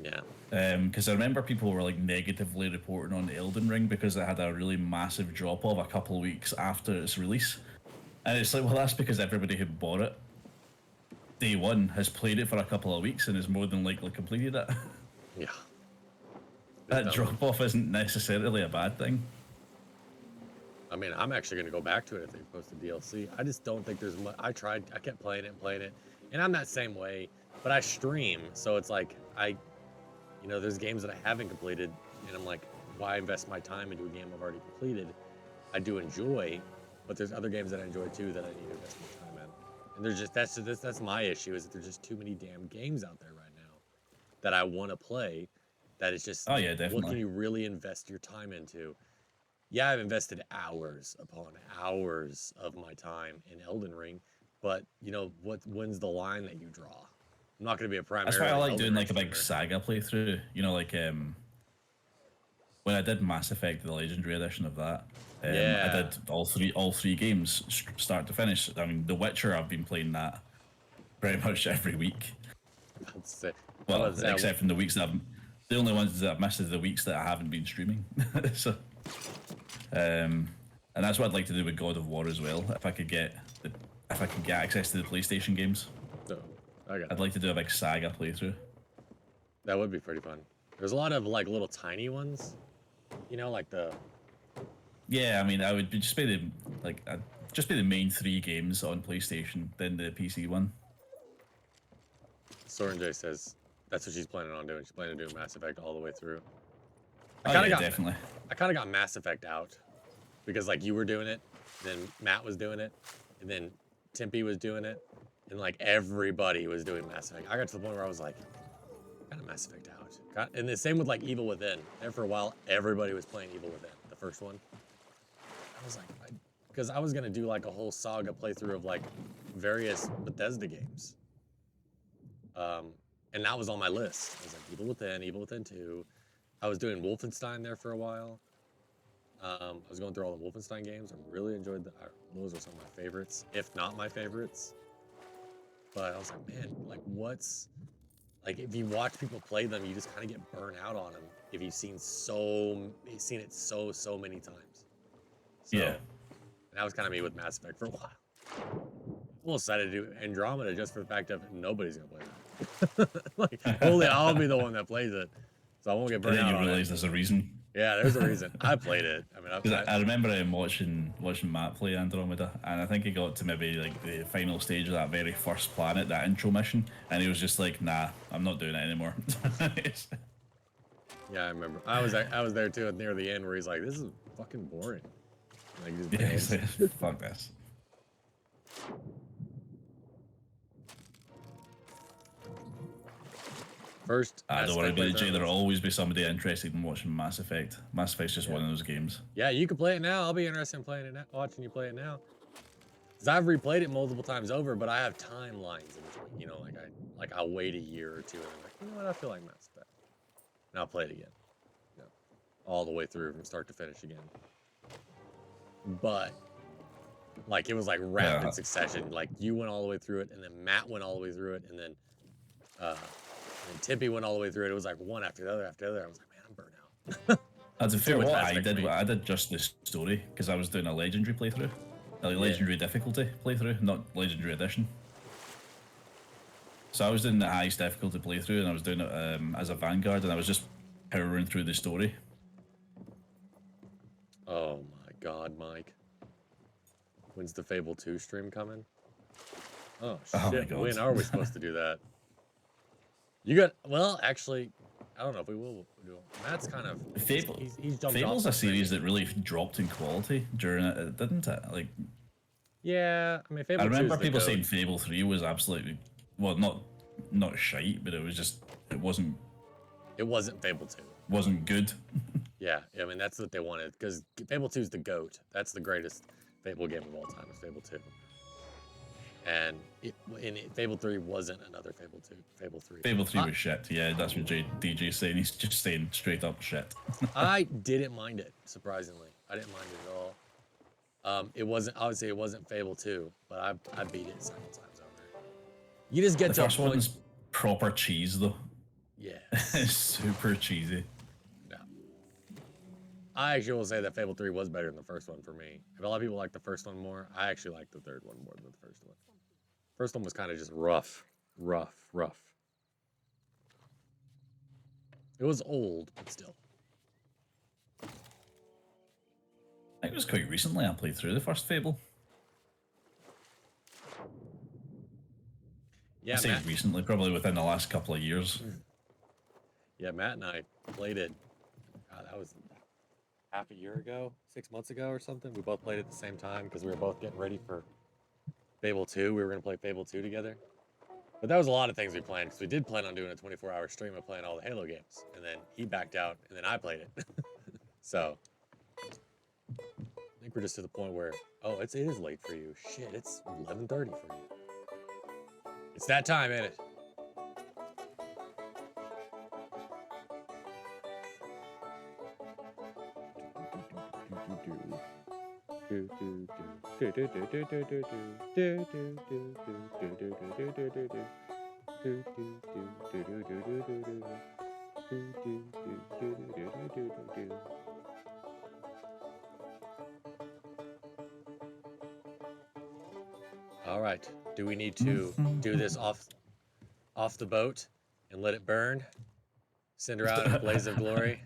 Yeah. Because I remember people were like negatively reporting on Elden Ring because it had a really massive drop-off a couple of weeks after its release. And it's like, well, that's because everybody who bought it day one has played it for a couple of weeks and has more than likely completed it. Yeah. That drop-off isn't necessarily a bad thing. I mean, I'm actually going to go back to it if they post a DLC. I just don't think there's much. I kept playing it, and I'm that same way, but I stream, so it's like, there's games that I haven't completed, and I'm like, why invest my time into a game I've already completed? I do enjoy, but there's other games that I enjoy too that I need to invest my time in. And there's just, that's my issue, is that there's just too many damn games out there right now that I want to play, that is just, oh yeah, definitely. What can you really invest your time into? Yeah, I've invested hours upon hours of my time in Elden Ring, but when's the line that you draw? I'm not going to be a primary. That's why I like doing like a big saga playthrough. When I did Mass Effect, the Legendary Edition of that, yeah. I did all three games start to finish. I mean, The Witcher, I've been playing that pretty much every week. Well, except from the weeks that the only ones that I've missed is the weeks that I haven't been streaming. So. And that's what I'd like to do with God of War as well. If I could get access to the PlayStation games, I'd like to do a big saga playthrough. That would be pretty fun. There's a lot of like little tiny ones, like the. Yeah, I mean, I would just be the main 3 games on PlayStation, then the PC one. Soren J says That's what she's planning on doing. She's planning to do Mass Effect all the way through. Oh, yeah, definitely. I kind of got Mass Effect out because like you were doing it, then Matt was doing it, and then Timpy was doing it, and like everybody was doing Mass Effect. I got to the point where I was like, kind of Mass Effect out. And the same with like Evil Within. There for a while, everybody was playing Evil Within, the first one. I was like, because I was gonna do like a whole saga playthrough of like various Bethesda games. And that was on my list. I was like Evil Within 2. I was doing Wolfenstein there for a while. I was going through all the Wolfenstein games. I really enjoyed those are some of my favorites, if not my favorites. But I was like, man, like what's like if you watch people play them, you just kind of get burnt out on them if you've seen it so many times. So, Yeah. And that was kind of me with Mass Effect for a while. Almost decided to do Andromeda just for the fact of nobody's gonna play that. Like only I'll be the one that plays it, so I won't get burned And then out. you realize there's a reason. Yeah, there's a reason. I played it. I mean, I remember watching Matt play Andromeda, and I think he got to maybe like the final stage of that very first planet, that intro mission, and he was just like, "Nah, I'm not doing it anymore." Yeah, I remember. I was there too near the end where he's like, "This is fucking boring." Like, Yeah, he's like, fuck this. First, I don't worry Effect about it, Jay. playthrough. There'll always be somebody interested in watching Mass Effect. Mass Effect's just one of those games. Yeah, you can play it now. I'll be interested in playing it now, watching you play it now. Cause I've replayed it multiple times over, but I have timelines in between. You know, like I'll wait a year or two, and I'm like, you know what, I feel like Mass Effect, and I'll play it again, you know, all the way through from start to finish again. But like it was like rapid succession. Like you went all the way through it, and then Matt went all the way through it, and then Tippy went all the way through it. It was like one after the other after the other. I was like, man, I'm burnt out. That's a fair what I did just the story because I was doing a legendary playthrough, a legendary difficulty playthrough, not legendary edition. So I was doing the highest difficulty playthrough, and I was doing it as a Vanguard, and I was just powering through the story. Oh my God, Mike! When's the Fable 2 stream coming? Oh shit! Oh When are we supposed to do that? You got actually, I don't know if we will do it. Matt's kind of Fable. He's jumped Fable's off a series that really dropped in quality during it, didn't it? Like, yeah, I mean, Fable I 2 remember is the people goat. saying Fable 3 was absolutely not shite, but it was just it wasn't Fable 2. Wasn't good. Yeah, I mean that's what they wanted because Fable 2 is the goat. That's the greatest Fable game of all time. Is Fable 2. And Fable 3 wasn't another Fable 2. Fable 3. Fable 3 was shit. Yeah, that's what DJ's saying. He's just saying straight up shit. I didn't mind it, surprisingly. I didn't mind it at all. It wasn't, obviously it wasn't Fable 2, but I beat it several times over. You just get The to a first point. one's proper cheese though. Yeah. It's super cheesy. Yeah. I actually will say that Fable 3 was better than the first one for me. If a lot of people like the first one more, I actually like the third one more than the first one. First one was kind of just rough. It was old, but still. I think it was quite recently I played through the first Fable. Yeah, I say recently, probably within the last couple of years. Yeah, Matt and I played it. God, that was half a year ago, 6 months ago or something. We both played it at the same time because we were both getting ready for Fable 2. We were going to play Fable 2 together. But that was a lot of things we planned because we did plan on doing a 24-hour stream of playing all the Halo games. And then he backed out, and then I played it. So, I think we're just to the point where, oh, it is late for you. Shit, it's 11:30 for you. It's that time, ain't it? All right. Do we need to do this off the boat and let it burn? Send her out in a blaze of glory?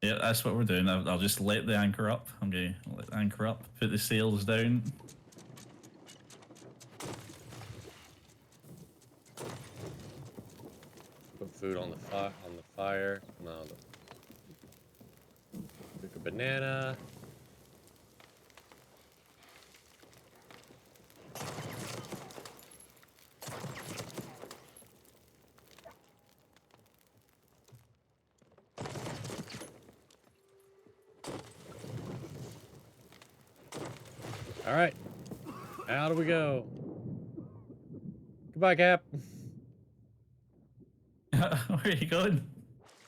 Yeah, that's what we're doing. I'll just let the anchor up. I'm going to let the anchor up, put the sails down. food on the fire. No, cook a banana. All right, out we go. Goodbye, Cap. Where are you going?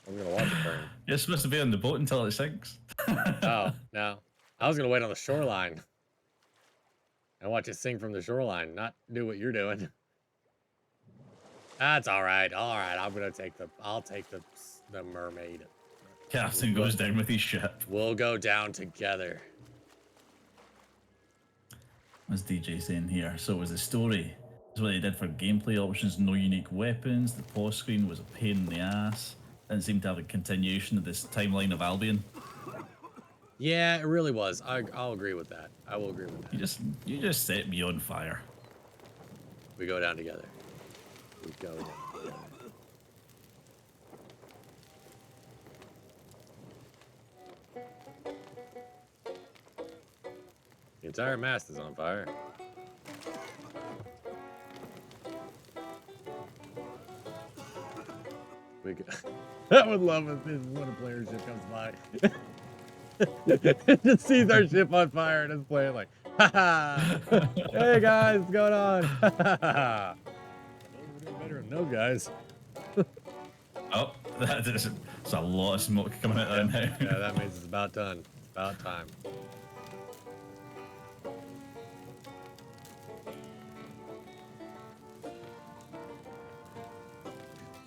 I'm gonna watch it burn. You're supposed to be on the boat until it sinks. Oh, no. I was gonna wait on the shoreline and watch it sing from the shoreline, not do what you're doing. That's all right. All right, I'll take the mermaid. Captain goes down with his ship. We'll go down together. As DJ saying here, so it was the story. That's what they did for gameplay options. No unique weapons. The pause screen was a pain in the ass. Didn't seem to have a continuation of this timeline of Albion. Yeah, it really was. I'll agree with that. I will agree with that. You just set me on fire. We go down together. We go down together. The entire mast is on fire. I would love if when a player ship comes by. It just sees our ship on fire and it's playing like, ha ha! Hey guys, what's going on? Ha ha ha! We're doing better than those guys. Oh, there's a lot of smoke coming out there now. Yeah, that means it's about done. It's about time.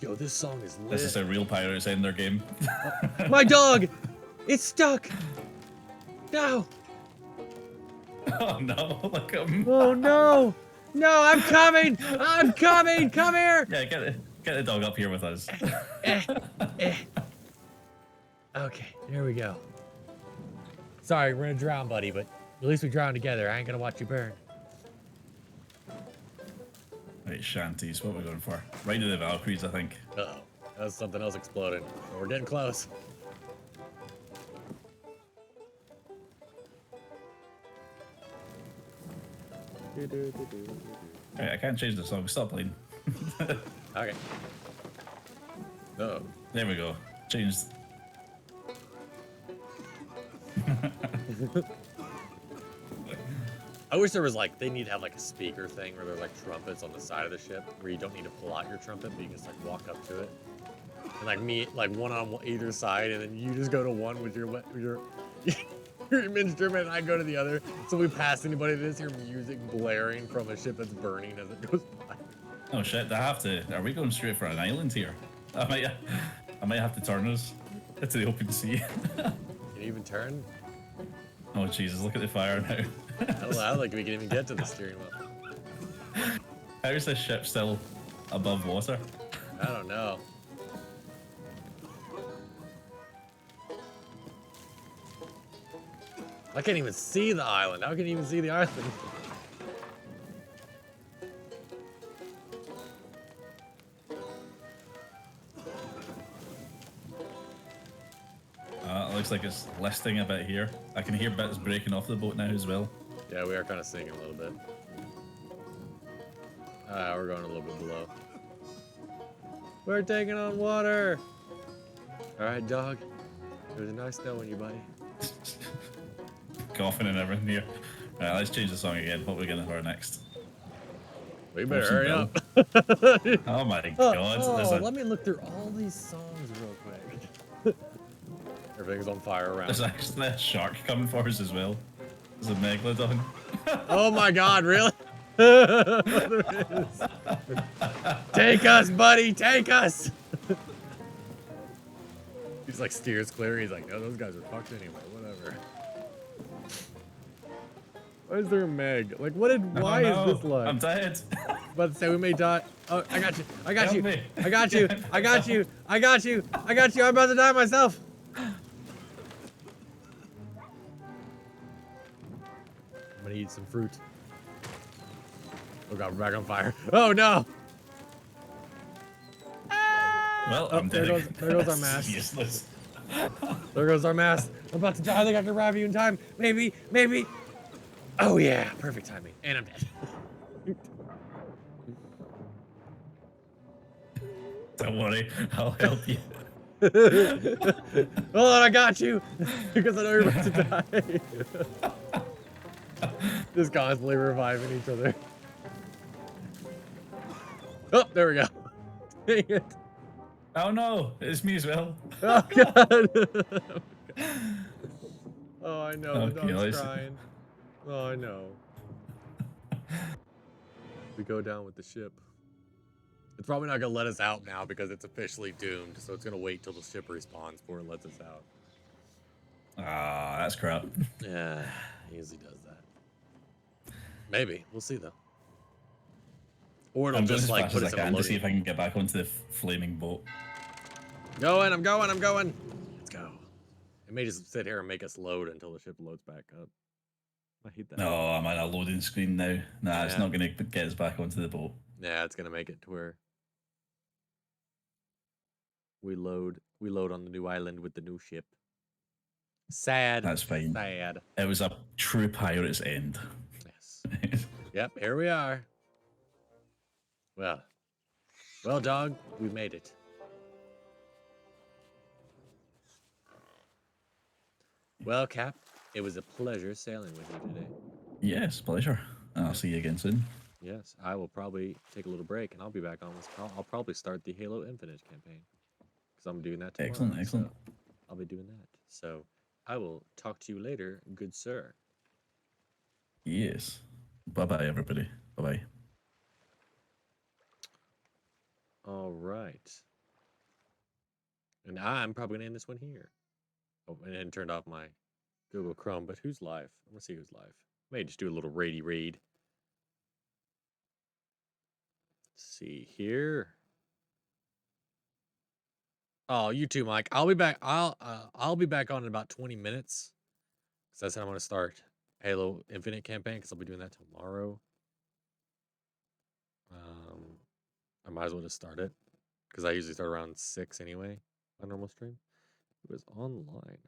Yo, this song is lit. This is how real pirates end their game. My dog! It's stuck! No! Oh no, look at him. Oh no! No, I'm coming! I'm coming! Come here! Yeah, get the dog up here with us. Okay, there we go. Sorry, we're gonna drown, buddy, but at least we drown together. I ain't gonna watch you burn. Right, shanties, what are we going for? Right to the Valkyries, I think. Uh-oh. That's something else exploding. We're getting close. Right, I can't change the song. Stop playing. Okay. Uh-oh. There we go. Changed. I wish there was like, they need to have like a speaker thing where there's like trumpets on the side of the ship where you don't need to pull out your trumpet, but you can just like walk up to it. And like meet like one on either side, and then you just go to one with your your instrument, and I go to the other. So we pass anybody, there's your music blaring from a ship that's burning as it goes by. Oh shit, are we going straight for an island here? I might have to turn us into the open sea. Can you even turn? Oh Jesus, look at the fire now. I don't think we can even get to the steering wheel. How is this ship still above water? I don't know. I can't even see the island. How can you even see the island? It looks like it's listing a bit here. I can hear bits breaking off the boat now as well. Yeah, we are kind of sinking a little bit. We're going a little bit below. We're taking on water. All right, dog. It was nice knowing you, buddy. Coughing and everything here. Alright, let's change the song again. What are we gonna hear next? We better hurry up. Oh my god. Let me look through all these songs real quick. Everything's on fire around. There's actually a shark coming for us as well. There's a megalodon. Oh my god, really? Take us, buddy, take us! He's like steers clear. He's like, no, those guys are fucked anyway. Whatever. Why is there a Meg? Like, why is this like? I'm dead. About to say we may die. Oh, I got you. I got Help you. me. I got you. I got you. I got you. I got you. I'm about to die myself. I'm gonna eat some fruit. Oh god, we're back on fire. Oh no! Ah! Well, Oh, I'm there dead. goes our This is mask. useless. There goes our mask. I'm about to die. I think I can grab you in time. Maybe. Oh yeah, perfect timing. And I'm dead. Don't worry, I'll help you. Hold on, I got you. Because I know you're about to die. Just constantly reviving each other. Oh, there we go. Dang it. Oh no, it's me as well. Oh god. Oh, I know. The Okay, dog's crying. Oh, I know. We go down with the ship. It's probably not gonna let us out now because it's officially doomed, so it's gonna wait till the ship respawns before it lets us out. Ah, that's crap. Yeah, he usually does that. Maybe. We'll see though. Or it'll I'm going just as like fast put as I us in a can to see loading. if I can get back onto the flaming boat. I'm going. Let's go. It may just sit here and make us load until the ship loads back up. I hate that. No, I'm on a loading screen now. Nah, it's Yeah. not going to get us back onto the boat. Yeah, it's gonna make it to where we load on the new island with the new ship. Sad. That's fine. Sad. It was a true pirate's end. Yes. Yep, here we are. Well, dog, we made it. Well, Cap, it was a pleasure sailing with you today. Yes, pleasure. I'll see you again soon. Yes, I will probably take a little break, and I'll be back on this. I'll probably start the Halo Infinite campaign because I'm doing that tomorrow. Excellent. So I'll be doing that. So I will talk to you later, good sir. Yes. Bye-bye, everybody. Bye-bye. All right. And I'm probably gonna end this one here. Oh, and then turned off my Google Chrome. But who's live? I'm gonna see who's live. May just do a little raidy raid. Let's see here. Oh, you too, Mike. I'll be back. I'll be back on in about 20 minutes. Cause that's how I'm gonna start Halo Infinite campaign. Cause I'll be doing that tomorrow. I might as well just start it. Cause I usually start around 6 anyway. My normal stream. It was online.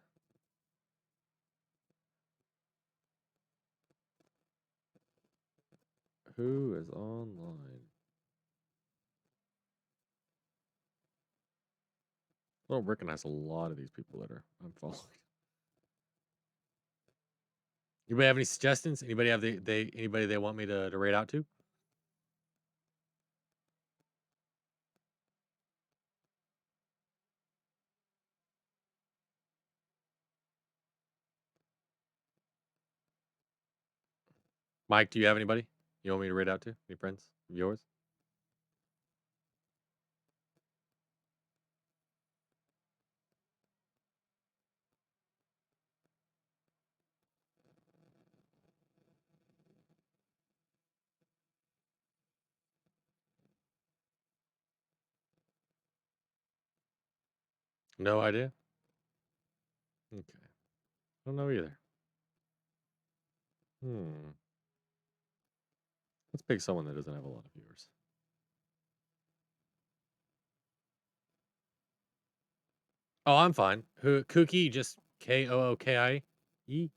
Who is online? I don't recognize a lot of these people that I'm following. Anybody have any suggestions? Anybody have anybody they want me to raid out to? Mike, do you have anybody you want me to raid out to? Any friends of yours? No idea. Okay. Don't know either. Let's pick someone that doesn't have a lot of viewers. Oh, I'm fine. Who? Kooky, just Kookie.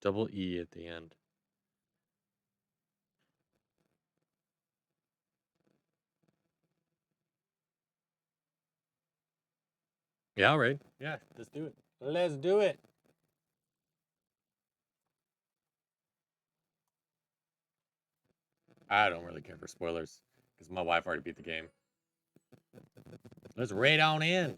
Double E at the end. Yeah, all right. Yeah, let's do it. Let's do it. I don't really care for spoilers because my wife already beat the game. Let's raid on in.